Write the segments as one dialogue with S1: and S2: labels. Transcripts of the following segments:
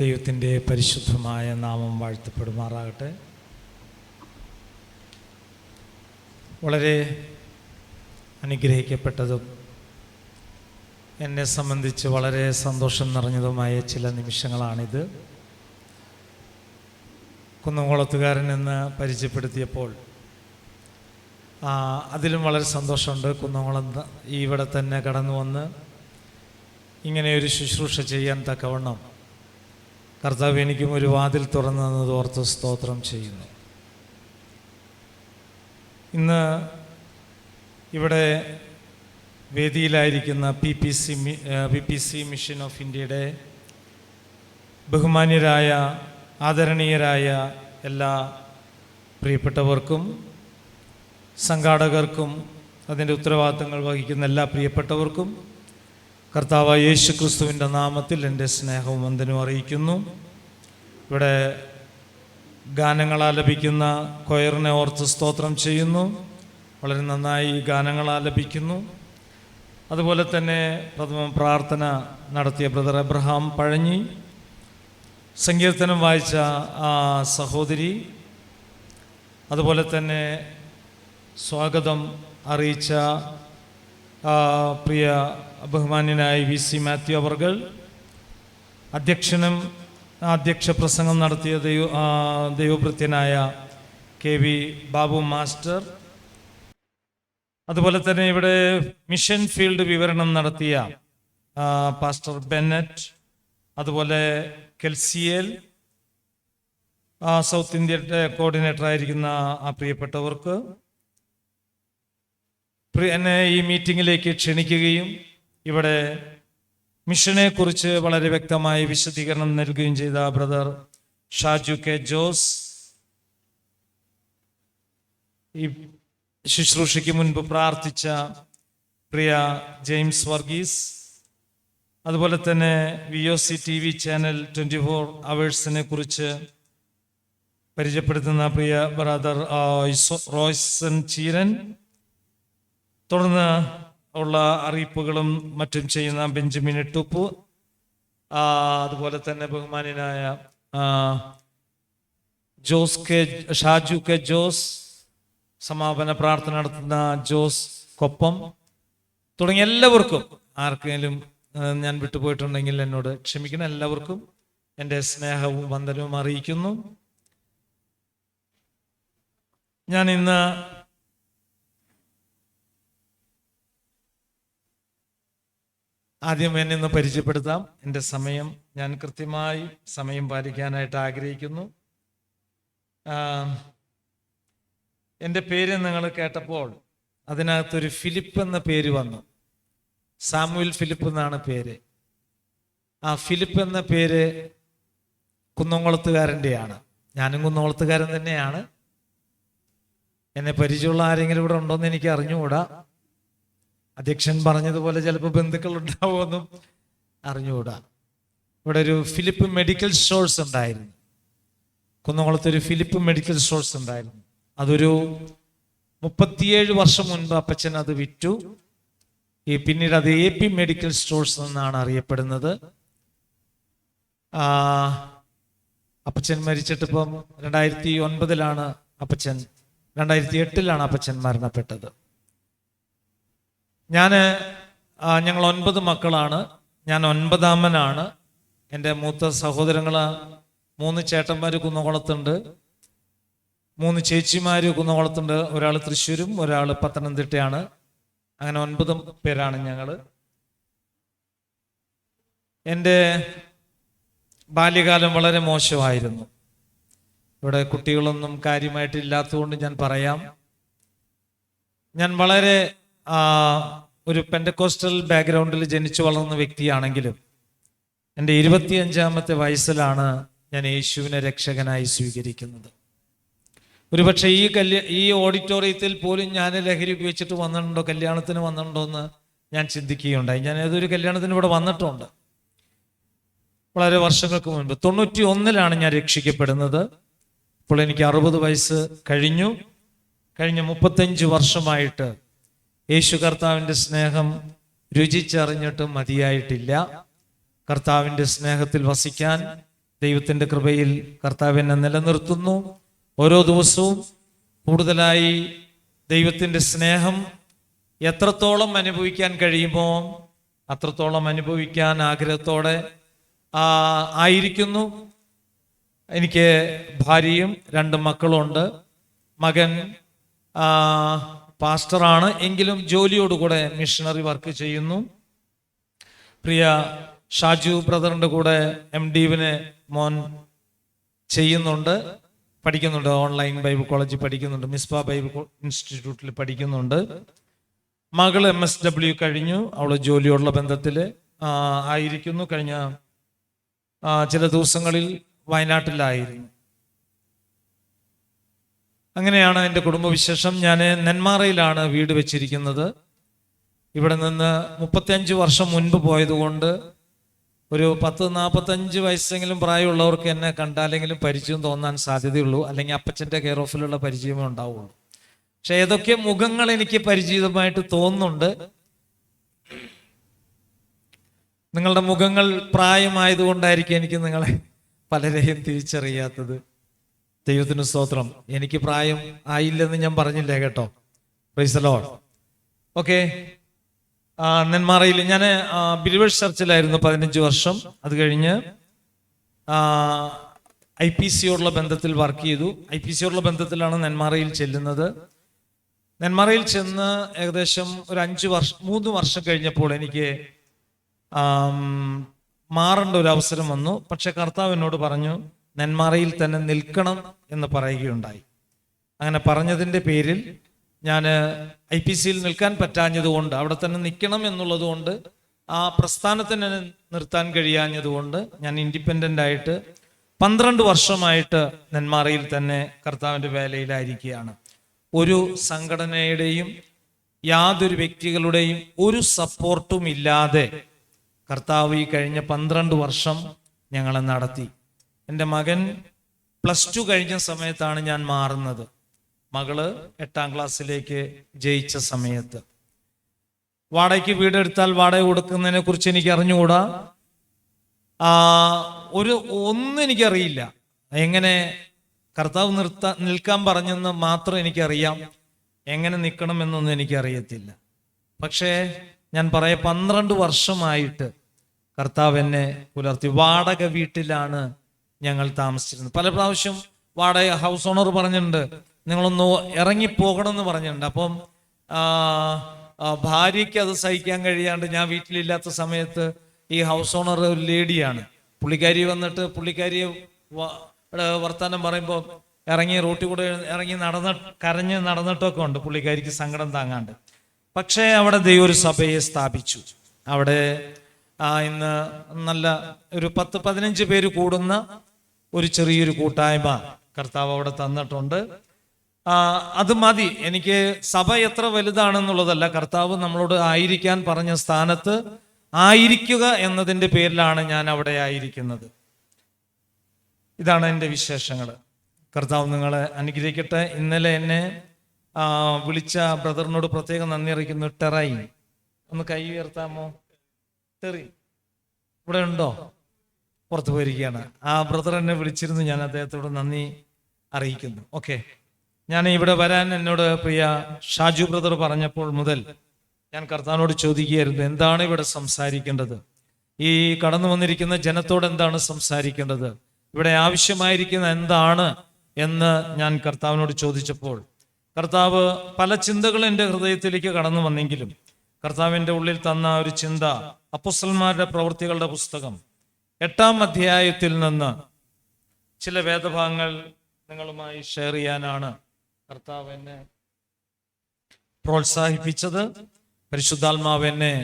S1: ദൈവത്തിൻ്റെ പരിശുദ്ധമായ നാമം വാഴ്ത്തപ്പെടുമാറാകട്ടെ. വളരെ അനുഗ്രഹിക്കപ്പെട്ടതും എന്നെ സംബന്ധിച്ച് വളരെ സന്തോഷം നിറഞ്ഞതുമായ ചില നിമിഷങ്ങളാണിത്. കുന്നംകുളത്തുകാരൻ എന്ന് പരിചയപ്പെടുത്തിയപ്പോൾ അതിലും വളരെ സന്തോഷമുണ്ട്. കുന്നംകുളം ഇവിടെ തന്നെ കടന്നു വന്ന് ഇങ്ങനെയൊരു ശുശ്രൂഷ ചെയ്യാൻ തക്കവണ്ണം കർത്താവ് എനിക്കും ഒരു വാതിൽ തുറന്നു തന്നത് ഓർത്ത് സ്തോത്രം ചെയ്യുന്നു. ഇന്ന് ഇവിടെ വേദിയിലായിരിക്കുന്ന PPC മിഷൻ ഓഫ് ഇന്ത്യയുടെ ബഹുമാന്യരായ ആദരണീയരായ എല്ലാ പ്രിയപ്പെട്ടവർക്കും, സംഘാടകർക്കും, അതിൻ്റെ ഉത്തരവാദിത്തങ്ങൾ വഹിക്കുന്ന എല്ലാ പ്രിയപ്പെട്ടവർക്കും കർത്താവായ യേശു ക്രിസ്തുവിൻ്റെ നാമത്തിൽ എൻ്റെ സ്നേഹവും വന്ദനവും അറിയിക്കുന്നു. ഇവിടെ ഗാനങ്ങൾ ആലപിക്കുന്ന കൊയറിനെ ഓർത്ത് സ്തോത്രം ചെയ്യുന്നു. വളരെ നന്നായി ഗാനങ്ങൾ ആലപിക്കുന്നു. അതുപോലെ തന്നെ പ്രഥമ പ്രാർത്ഥന നടത്തിയ ബ്രദർ എബ്രഹാം പഴഞ്ഞി, സങ്കീർത്തനം വായിച്ച ആ സഹോദരി, അതുപോലെ തന്നെ സ്വാഗതം അറിയിച്ച പ്രിയ ബഹുമാന്യനായ VC മാത്യു അവർകൾ, അധ്യക്ഷ പ്രസംഗം നടത്തിയ ദൈവഭൃത്യനായ KV ബാബു മാസ്റ്റർ, അതുപോലെ തന്നെ ഇവിടെ മിഷൻ ഫീൽഡ് വിവരണം നടത്തിയ പാസ്റ്റർ ബെന്നറ്റ്, അതുപോലെ കെൽസിയേൽ, സൗത്ത് ഇന്ത്യയുടെ കോർഡിനേറ്റർ ആയിരിക്കുന്ന ആ പ്രിയപ്പെട്ടവർക്ക്, എന്നെ ഈ മീറ്റിങ്ങിലേക്ക് ക്ഷണിക്കുകയും ഇവിടെ മിഷനെ കുറിച്ച് വളരെ വ്യക്തമായി വിശദീകരണം നൽകുകയും ചെയ്ത ബ്രദർ ഷാജു കെ ജോസ്, ഈ ശുശ്രൂഷയ്ക്ക് മുൻപ് പ്രാർത്ഥിച്ച പ്രിയ ജെയിംസ് വർഗീസ്, അതുപോലെ തന്നെ VOC TV ചാനൽ 24 അവേഴ്സിനെ കുറിച്ച് പരിചയപ്പെടുത്തുന്ന പ്രിയ ബ്രദർ റോയ്സൺ ചീരൻ, തുടർന്ന് ഉള്ള അറിയിപ്പുകളും മറ്റും ചെയ്യുന്ന ബെഞ്ചമിൻ എട്ടുപ്പ്, അതുപോലെ തന്നെ ബഹുമാന്യനായ ഷാജു കെ ജോസ്, സമാപന പ്രാർത്ഥന നടത്തുന്ന ജോസ് കൊപ്പം, തുടങ്ങിയ എല്ലാവർക്കും, ആർക്കെങ്കിലും ഞാൻ വിട്ടുപോയിട്ടുണ്ടെങ്കിൽ എന്നോട് ക്ഷമിക്കണം. എല്ലാവർക്കും എൻ്റെ സ്നേഹവും വന്ദനവും അറിയിക്കുന്നു. ഞാൻ ഇന്ന് ആദ്യം എന്നെ പരിചയപ്പെടുത്താം. എൻ്റെ സമയം ഞാൻ കൃത്യമായി സമയം പാലിക്കാനായിട്ട് ആഗ്രഹിക്കുന്നു. എൻ്റെ പേര് നിങ്ങൾ കേട്ടപ്പോൾ അതിനകത്തൊരു ഫിലിപ്പ് എന്ന പേര് വന്നു. സാമുവൽ ഫിലിപ്പ് എന്നാണ് പേര്. ആ ഫിലിപ്പ് എന്ന പേര് കുന്നംകുളത്തുകാരൻ്റെയാണ്. ഞാനും കുന്നംകുളത്തുകാരൻ തന്നെയാണ്. എന്നെ പരിചയമുള്ള ആരെങ്കിലും ഇവിടെ ഉണ്ടോയെന്ന് എനിക്ക് അറിഞ്ഞുകൂടാ. അധ്യക്ഷൻ പറഞ്ഞതുപോലെ ചിലപ്പോൾ ബന്ധുക്കൾ ഉണ്ടാവുമെന്നും അറിഞ്ഞുകൂടാ. ഇവിടെ ഒരു ഫിലിപ്പ് മെഡിക്കൽ സ്റ്റോഴ്സ് ഉണ്ടായിരുന്നു. കുന്നംകുളത്തൊരു ഫിലിപ്പ് മെഡിക്കൽ സ്റ്റോഴ്സ് ഉണ്ടായിരുന്നു. അതൊരു 37 വർഷം മുൻപ് അപ്പച്ചൻ അത് വിറ്റു. പിന്നീട് അത് AP മെഡിക്കൽ സ്റ്റോഴ്സ് എന്നാണ് അറിയപ്പെടുന്നത്. അപ്പച്ചൻ മരിച്ചിട്ടിപ്പം 2009 അപ്പച്ചൻ 2008 അപ്പച്ചൻ മരണപ്പെട്ടത്. ഞങ്ങൾ 9 മക്കളാണ്. ഞാൻ 9ാമനാണ്. എൻ്റെ മൂത്ത സഹോദരങ്ങൾ 3 ചേട്ടന്മാർ കുന്നംകുളത്തുണ്ട്, 3 ചേച്ചിമാർ കുന്നംകുളത്തുണ്ട്. ഒരാൾ തൃശ്ശൂരും ഒരാൾ പത്തനംതിട്ടയാണ്. അങ്ങനെ 9 പേരാണ് ഞങ്ങൾ. എൻ്റെ ബാല്യകാലം വളരെ മോശമായിരുന്നു. ഇവിടെ കുട്ടികളൊന്നും കാര്യമായിട്ടില്ലാത്തതുകൊണ്ട് ഞാൻ പറയാം. ഞാൻ വളരെ ഒരു പെന്തക്കോസ്റ്റൽ ബാക്ക്ഗ്രൗണ്ടിൽ ജനിച്ചു വളർന്ന വ്യക്തിയാണെങ്കിലും എൻ്റെ 25ാമത്തെ വയസ്സിലാണ് ഞാൻ യേശുവിനെ രക്ഷകനായി സ്വീകരിക്കുന്നത്. ഒരുപക്ഷെ ഈ ഓഡിറ്റോറിയത്തിൽ പോലും ഞാൻ ലഹരി ഉപയോഗിച്ചിട്ട് വന്നിട്ടുണ്ടോ, കല്യാണത്തിന് വന്നിട്ടുണ്ടോ എന്ന് ഞാൻ ചിന്തിക്കുകയുണ്ടായി. ഞാൻ ഏതൊരു കല്യാണത്തിന് ഇവിടെ വന്നിട്ടുണ്ട് വളരെ വർഷങ്ങൾക്ക് മുൻപ്. 91 ഞാൻ രക്ഷിക്കപ്പെടുന്നത്. ഇപ്പോൾ എനിക്ക് 60 വയസ്സ് കഴിഞ്ഞു. കഴിഞ്ഞ 35 വർഷമായിട്ട് യേശു കർത്താവിൻ്റെ സ്നേഹം രുചിച്ചറിഞ്ഞിട്ടും മതിയായിട്ടില്ല. കർത്താവിൻ്റെ സ്നേഹത്തിൽ വസിക്കാൻ ദൈവത്തിൻ്റെ കൃപയിൽ കർത്താവ് എന്നെ നിലനിർത്തുന്നു. ഓരോ ദിവസവും കൂടുതലായി ദൈവത്തിൻ്റെ സ്നേഹം എത്രത്തോളം അനുഭവിക്കാൻ കഴിയുമോ അത്രത്തോളം അനുഭവിക്കാൻ ആഗ്രഹത്തോടെ ആയിരിക്കുന്നു. എനിക്ക് ഭാര്യയും 2 മക്കളുണ്ട്. മകൻ പാസ്റ്ററാണ്, എങ്കിലും ജോലിയോടുകൂടെ മിഷണറി വർക്ക് ചെയ്യുന്നു. പ്രിയ ഷാജു ബ്രദറിൻ്റെ കൂടെ MDവിന് മോൻ ചെയ്യുന്നുണ്ട്, പഠിക്കുന്നുണ്ട്. ഓൺലൈൻ ബൈബിൾ കോളേജിൽ പഠിക്കുന്നുണ്ട്, മിസ്ബ ബൈബിൾ ഇൻസ്റ്റിറ്റ്യൂട്ടിൽ പഠിക്കുന്നുണ്ട്. മകൾ MSW കഴിഞ്ഞു, അവൾ ജോലിയോടുള്ള ബന്ധത്തിൽ ആയിരിക്കുന്നു. കഴിഞ്ഞ ചില ദിവസങ്ങളിൽ വയനാട്ടിലായിരുന്നു. അങ്ങനെയാണ് എൻ്റെ കുടുംബവിശേഷം. ഞാൻ നെന്മാറയിലാണ് വീട് വെച്ചിരിക്കുന്നത്. ഇവിടെ നിന്ന് 35 വർഷം മുൻപ് പോയതുകൊണ്ട് ഒരു 40-45 വയസ്സെങ്കിലും പ്രായമുള്ളവർക്ക് എന്നെ കണ്ടാലെങ്കിലും പരിചയം തോന്നാൻ സാധ്യതയുള്ളൂ, അല്ലെങ്കിൽ അപ്പച്ചൻ്റെ കെയർ ഓഫിലുള്ള പരിചയമേ ഉണ്ടാവുള്ളൂ. പക്ഷെ ഏതൊക്കെ മുഖങ്ങൾ എനിക്ക് പരിചിതമായിട്ട് തോന്നുന്നുണ്ട്. നിങ്ങളുടെ മുഖങ്ങൾ പ്രായമായതുകൊണ്ടായിരിക്കും എനിക്ക് നിങ്ങളെ പലരെയും തിരിച്ചറിയാത്തത്. ദൈവത്തിന് സ്തോത്രം. എനിക്ക് പ്രായം ആയില്ലെന്ന് ഞാൻ പറഞ്ഞില്ലേ കേട്ടോ. Price the Lord. ഓക്കെ, നെന്മാറയിൽ ഞാൻ ബിലീവേഴ്സ് ചർച്ചിലായിരുന്നു 15 വർഷം. അത് കഴിഞ്ഞ് IPCയോടുള്ള ബന്ധത്തിൽ വർക്ക് ചെയ്തു. IPCയോടുള്ള ബന്ധത്തിലാണ് നെന്മാറയിൽ ചെല്ലുന്നത്. നെന്മാറയിൽ ചെന്ന് ഏകദേശം ഒരു 3 വർഷം കഴിഞ്ഞപ്പോൾ എനിക്ക് മാറേണ്ട ഒരു അവസരം വന്നു. പക്ഷെ കർത്താവ് എന്നോട് പറഞ്ഞു, നെന്മാറയിൽ തന്നെ നിൽക്കണം എന്ന് പറയുകയുണ്ടായി. അങ്ങനെ പറഞ്ഞതിൻ്റെ പേരിൽ ഞാൻ IPCയിൽ നിൽക്കാൻ പറ്റാഞ്ഞതുകൊണ്ട്, അവിടെ തന്നെ നിൽക്കണം എന്നുള്ളത് കൊണ്ട്, ആ പ്രസ്ഥാനത്തിന് നിർത്താൻ കഴിയാഞ്ഞതുകൊണ്ട് ഞാൻ ഇൻഡിപെൻഡൻ്റ് ആയിട്ട് 12 വർഷമായിട്ട് നെന്മാറയിൽ തന്നെ കർത്താവിൻ്റെ വേലയിലായിരിക്കുകയാണ്. ഒരു സംഘടനയുടെയും യാതൊരു വ്യക്തികളുടെയും ഒരു സപ്പോർട്ടും ഇല്ലാതെ കർത്താവ് ഈ കഴിഞ്ഞ 12 വർഷം ഞങ്ങളെ നടത്തി. എൻ്റെ മകൻ +2 കഴിഞ്ഞ സമയത്താണ് ഞാൻ മാറുന്നത്. മകള് 8ാം ക്ലാസ്സിലേക്ക് ജയിച്ച സമയത്ത്. വാടകയ്ക്ക് വീടെടുത്താൽ വാടക കൊടുക്കുന്നതിനെ കുറിച്ച് എനിക്ക് അറിഞ്ഞുകൂടാ. ഒന്നും എനിക്കറിയില്ല. എങ്ങനെ കർത്താവ് നിൽക്കാൻ പറഞ്ഞെന്ന് മാത്രം എനിക്കറിയാം, എങ്ങനെ നിൽക്കണമെന്നൊന്നും എനിക്കറിയത്തില്ല. പക്ഷേ ഞാൻ 12 വർഷമായിട്ട് കർത്താവ് എന്നെ പുലർത്തി. വാടക വീട്ടിലാണ് ഞങ്ങൾ താമസിച്ചിരുന്നത്. പല പ്രാവശ്യം വാടക ഹൗസ് ഓണർ പറഞ്ഞിട്ടുണ്ട്, നിങ്ങളൊന്ന് ഇറങ്ങിപ്പോകണം എന്ന് പറഞ്ഞിട്ടുണ്ട്. അപ്പം ഭാര്യയ്ക്ക് അത് സഹിക്കാൻ കഴിയാണ്ട് ഞാൻ വീട്ടിലില്ലാത്ത സമയത്ത് ഈ ഹൗസ് ഓണർ ഒരു ലേഡിയാണ്, പുള്ളിക്കാരി വന്നിട്ട് പുള്ളിക്കാരിയെ വർത്താനം പറയുമ്പോൾ ഇറങ്ങി റോട്ടിൽ കൂടെ ഇറങ്ങി കരഞ്ഞ് നടന്നിട്ടൊക്കെ ഉണ്ട്, പുള്ളിക്കാരിക്ക് സങ്കടം താങ്ങാണ്ട്. പക്ഷേ അവിടെ ദൈവം ഒരു സഭയെ സ്ഥാപിച്ചു. അവിടെ ഇന്ന് നല്ല ഒരു 10-15 പേര് കൂടുന്ന ഒരു ചെറിയൊരു കൂട്ടായ്മ കർത്താവ് അവിടെ തന്നിട്ടുണ്ട്. അത് മതി. എനിക്ക് സഭ എത്ര വലുതാണെന്നുള്ളതല്ല, കർത്താവ് നമ്മളോട് ആയിരിക്കാൻ പറഞ്ഞ സ്ഥാനത്ത് ആയിരിക്കുക എന്നതിൻ്റെ പേരിലാണ് ഞാൻ അവിടെ ആയിരിക്കുന്നത്. ഇതാണ് എൻ്റെ വിശേഷങ്ങൾ. കർത്താവ് നിങ്ങളെ അനുഗ്രഹിക്കട്ടെ. ഇന്നലെ എന്നെ വിളിച്ച ബ്രദറിനോട് പ്രത്യേകം നന്ദി അറിയിക്കുന്നു. ടെറൈൻ ഒന്ന് കൈ ഉയർത്താമോ? ടെറി ഇവിടെ ഉണ്ടോ? പുറത്തു പോയിരിക്കുകയാണ്. ആ ബ്രദർ എന്നെ വിളിച്ചിരുന്നു, ഞാൻ അദ്ദേഹത്തോട് നന്ദി അറിയിക്കുന്നു. ഓക്കെ, ഞാൻ ഇവിടെ വരാൻ എന്നോട് പ്രിയ ഷാജു ബ്രദർ പറഞ്ഞപ്പോൾ മുതൽ ഞാൻ കർത്താവിനോട് ചോദിക്കുകയായിരുന്നു, എന്താണ് ഇവിടെ സംസാരിക്കേണ്ടത്, ഈ കടന്നു വന്നിരിക്കുന്ന ജനത്തോട് എന്താണ് സംസാരിക്കേണ്ടത്, ഇവിടെ ആവശ്യമായിരിക്കുന്ന എന്താണ് എന്ന് ഞാൻ കർത്താവിനോട് ചോദിച്ചപ്പോൾ കർത്താവ് പല ചിന്തകൾ എൻ്റെ ഹൃദയത്തിലേക്ക് കടന്നു വന്നെങ്കിലും കർത്താവിൻ്റെ ഉള്ളിൽ തന്ന ഒരു ചിന്ത അപ്പോസ്തലന്മാരുടെ പ്രവൃത്തികളുടെ പുസ്തകം 8ാം അധ്യായത്തിൽ നിന്ന് ചില വേദഭാഗങ്ങൾ നിങ്ങളുമായി ഷെയർ ചെയ്യാനാണ് കർത്താവ് എന്നെ പ്രോത്സാഹിപ്പിച്ചത്. പരിശുദ്ധാത്മാവ് എന്നെ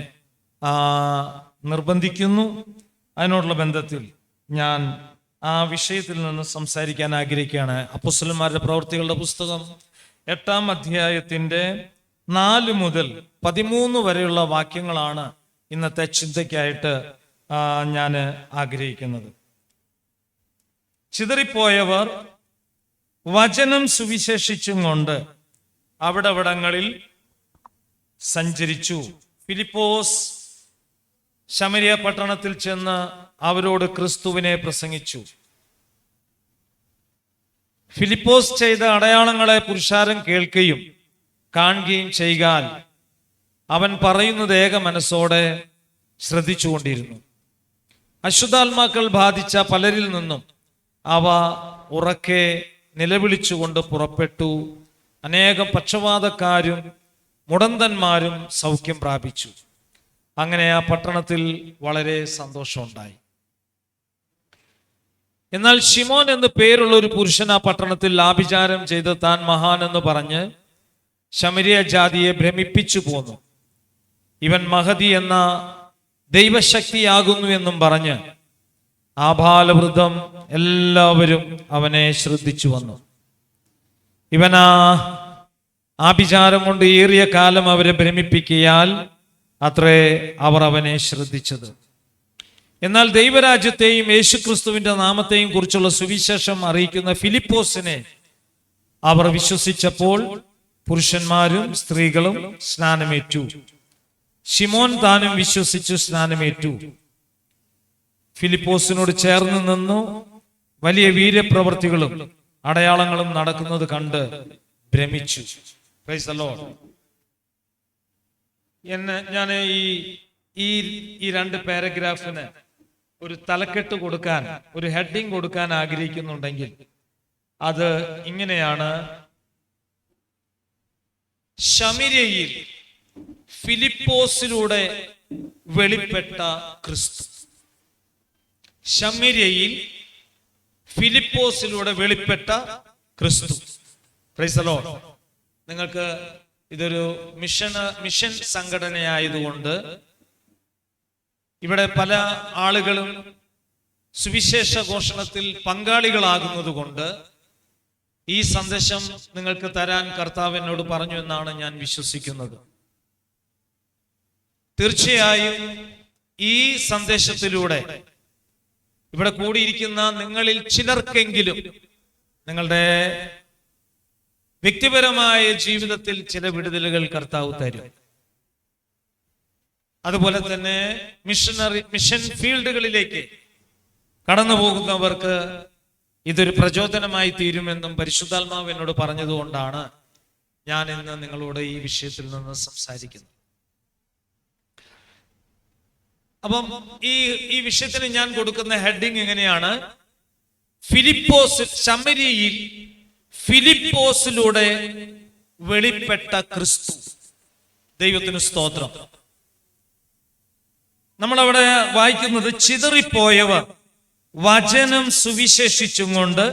S1: നിർബന്ധിക്കുന്നു. അതിനോടുള്ള ബന്ധത്തിൽ ഞാൻ ആ വിഷയത്തിൽ നിന്ന് സംസാരിക്കാൻ ആഗ്രഹിക്കുകയാണ്. അപ്പോസ്തലന്മാരുടെ പ്രവൃത്തികളുടെ പുസ്തകം 8ാം അധ്യായത്തിന്റെ 4 മുതൽ 13 വരെയുള്ള വാക്യങ്ങളാണ് ഇന്നത്തെ ചിന്തയ്ക്കായിട്ട് ഞാൻ ആഗ്രഹിക്കുന്നത്. ചിതറിപ്പോയവർ വചനം സുവിശേഷിച്ചും കൊണ്ട് അവിടങ്ങളിൽ സഞ്ചരിച്ചു. ഫിലിപ്പോസ് ശമരിയ പട്ടണത്തിൽ ചെന്ന് അവരോട് ക്രിസ്തുവിനെ പ്രസംഗിച്ചു. ഫിലിപ്പോസ് ചെയ്ത അടയാളങ്ങളെ പുരുഷാരം കേൾക്കുകയും കാണുകയും ചെയ്താൽ അവൻ പറയുന്നത് ഏക മനസ്സോടെ ശ്രദ്ധിച്ചുകൊണ്ടിരുന്നു. അശുദ്ധാത്മാക്കൾ ബാധിച്ച പലരിൽ നിന്നും അവ ഉറക്കെ നിലവിളിച്ചുകൊണ്ട് പുറപ്പെട്ടു. അനേകം പക്ഷവാതക്കാരും മുടന്തന്മാരും സൗഖ്യം പ്രാപിച്ചു. അങ്ങനെ ആ പട്ടണത്തിൽ വളരെ സന്തോഷമുണ്ടായി. എന്നാൽ ശിമോൻ എന്ന് പേരുള്ള ഒരു പുരുഷൻ ആ പട്ടണത്തിൽ ആഭിചാരം ചെയ്ത് താൻ മഹാൻ എന്ന് പറഞ്ഞ് ശമരിയ ജാതിയെ ഭ്രമിപ്പിച്ചു പോന്നു. ഇവൻ മഹതി എന്ന ദൈവശക്തിയാകുന്നു എന്നും പറഞ്ഞ് ആബാലവൃദ്ധം എല്ലാവരും അവനെ ശ്രദ്ധിച്ചു വന്നു. ഇവനാ ആഭിചാരം കൊണ്ട് ഏറിയ കാലം അവരെ ഭ്രമിപ്പിക്കിയാൽ അത്രേ അവർ അവനെ ശ്രദ്ധിച്ചത്. എന്നാൽ ദൈവരാജ്യത്തെയും യേശുക്രിസ്തുവിന്റെ നാമത്തെയും കുറിച്ചുള്ള സുവിശേഷം അറിയിക്കുന്ന ഫിലിപ്പോസിനെ അവർ വിശ്വസിച്ചപ്പോൾ പുരുഷന്മാരും സ്ത്രീകളും സ്നാനമേറ്റു. ശിമോൻ താനും വിശ്വസിച്ചു സ്നാനമേറ്റു. ഫിലിപ്പോസിനോട് ചേർന്ന് നിന്നു വലിയ വീര്യപ്രവർത്തികളും അടയാളങ്ങളും നടക്കുന്നത് കണ്ട് ഭ്രമിച്ചു. Price the Lord. ഞാൻ ഈ രണ്ട് പാരഗ്രാഫിന് ഒരു തലക്കെട്ട് കൊടുക്കാൻ, ഒരു ഹെഡിങ് കൊടുക്കാൻ ആഗ്രഹിക്കുന്നുണ്ടെങ്കിൽ അത് ഇങ്ങനെയാണ്: ശമര്യയിൽ ഫിലിപ്പോസിലൂടെ വെളിപ്പെട്ട ക്രിസ്തു. ശമര്യയിൽ ഫിലിപ്പോസിലൂടെ വെളിപ്പെട്ട ക്രിസ്തു. Price the Lord. നിങ്ങൾക്ക് ഇതൊരു മിഷൻ സംഘടനയായതുകൊണ്ട് ഇവിടെ പല ആളുകളും സുവിശേഷ ഘോഷണത്തിൽ പങ്കാളികളാകുന്നത് കൊണ്ട് ഈ സന്ദേശം നിങ്ങൾക്ക് തരാൻ കർത്താവ് എന്നോട് പറഞ്ഞു എന്നാണ് ഞാൻ വിശ്വസിക്കുന്നത്. തീർച്ചയായും ഈ സന്ദേശത്തിലൂടെ ഇവിടെ കൂടിയിരിക്കുന്ന നിങ്ങളിൽ ചിലർക്കെങ്കിലും നിങ്ങളുടെ വ്യക്തിപരമായ ജീവിതത്തിൽ ചില വിടുതലുകൾ കർത്താവ് തരും. അതുപോലെ തന്നെ മിഷൻ ഫീൽഡുകളിലേക്ക് കടന്നു പോകുന്നവർക്ക് ഇതൊരു പ്രചോദനമായി തീരുമെന്നും പരിശുദ്ധാത്മാവ് എന്നോട് പറഞ്ഞതുകൊണ്ടാണ് ഞാൻ ഇന്ന് നിങ്ങളോട് ഈ വിഷയത്തിൽ നിന്ന് സംസാരിക്കുന്നത്. അപ്പം ഈ വിഷയത്തിന് ഞാൻ കൊടുക്കുന്ന ഹെഡിങ് എങ്ങനെയാണ്: ശമര്യയിൽ ഫിലിപ്പോസിലൂടെ വെളിപ്പെട്ട ക്രിസ്തു. ദൈവത്തിന് സ്തോത്രം. നമ്മളവിടെ വായിക്കുന്നത്, ചിതറിപ്പോയവർ വചനം സുവിശേഷിച്ചും കൊണ്ട്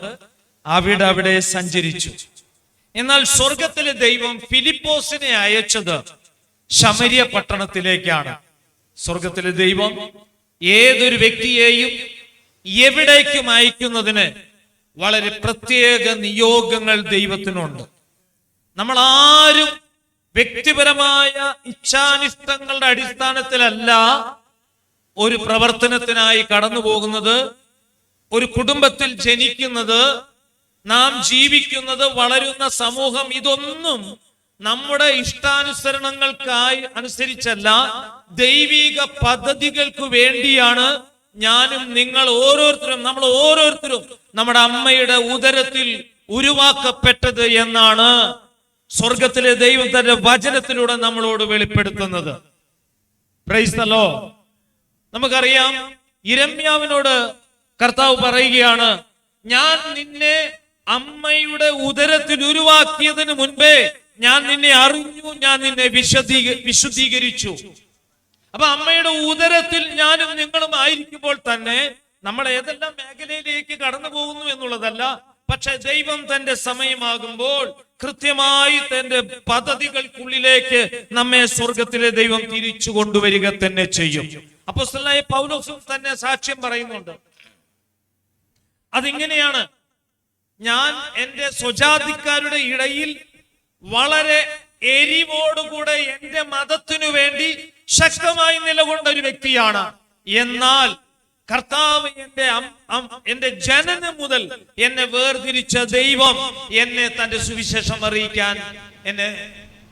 S1: അവിടെ സഞ്ചരിച്ചു. എന്നാൽ സ്വർഗത്തിലെ ദൈവം ഫിലിപ്പോസിനെ അയച്ചത് ശമര്യ പട്ടണത്തിലേക്കാണ്. സ്വർഗത്തിലെ ദൈവം ഏതൊരു വ്യക്തിയെയും എവിടേക്കും അയക്കുന്നതിന് വളരെ പ്രത്യേക നിയോഗങ്ങൾ ദൈവത്തിനുണ്ട്. നമ്മൾ ആരും വ്യക്തിപരമായ ഇച്ഛാനിഷ്ടങ്ങളുടെ അടിസ്ഥാനത്തിലല്ല ഒരു പ്രവർത്തനത്തിനായി കടന്നു പോകുന്നത്. ഒരു കുടുംബത്തിൽ ജനിക്കുന്നത്, നാം ജീവിക്കുന്നത്, വളരുന്ന സമൂഹം, ഇതൊന്നും നമ്മുടെ ഇഷ്ടാനുസരണങ്ങൾക്കായി അനുസരിച്ചല്ല, ദൈവിക പദ്ധതികൾക്ക് വേണ്ടിയാണ് ഞാനും നമ്മൾ ഓരോരുത്തരും നമ്മുടെ അമ്മയുടെ ഉദരത്തിൽ ഉരുവാക്കപ്പെട്ടത് എന്നാണ് സ്വർഗത്തിലെ ദൈവം തന്റെ വചനത്തിലൂടെ നമ്മളോട് വെളിപ്പെടുത്തുന്നത്. Price the Lord. നമുക്കറിയാം, യിരെമ്യാവിനോട് കർത്താവ് പറയുകയാണ്, ഞാൻ നിന്നെ അമ്മയുടെ ഉദരത്തിൽ ഉരുവാക്കിയതിന് മുൻപേ ഞാൻ നിന്നെ അറിഞ്ഞു, ഞാൻ നിന്നെ വിശുദ്ധീകരിച്ചു. അപ്പൊ അമ്മയുടെ ഉദരത്തിൽ ഞാനും നിങ്ങളും ആയിരിക്കുമ്പോൾ തന്നെ നമ്മൾ ഏതെല്ലാം മേഖലയിലേക്ക് കടന്നു പോകുന്നു എന്നുള്ളതല്ല, പക്ഷെ ദൈവം തന്റെ സമയമാകുമ്പോൾ കൃത്യമായി തന്റെ പദ്ധതികൾക്കുള്ളിലേക്ക് നമ്മെ സ്വർഗത്തിലെ ദൈവം തിരിച്ചു കൊണ്ടുവരിക തന്നെ ചെയ്യും. അപ്പോസ്തലനായ പൗലോസും തന്നെ സാക്ഷ്യം പറയുന്നുണ്ട്. അതിങ്ങനെയാണ്: ഞാൻ എന്റെ സ്വജാതിക്കാരുടെ ഇടയിൽ വളരെ എരിവോടുകൂടെ എന്റെ മതത്തിനു വേണ്ടി ശക്തമായി നിലകൊണ്ട ഒരു വ്യക്തിയാണ്. എന്നാൽ കർത്താവ് എന്റെ ജനനം മുതൽ എന്നെ വേർതിരിച്ച ദൈവം എന്നെ തന്റെ സുവിശേഷം അറിയിക്കാൻ എന്നെ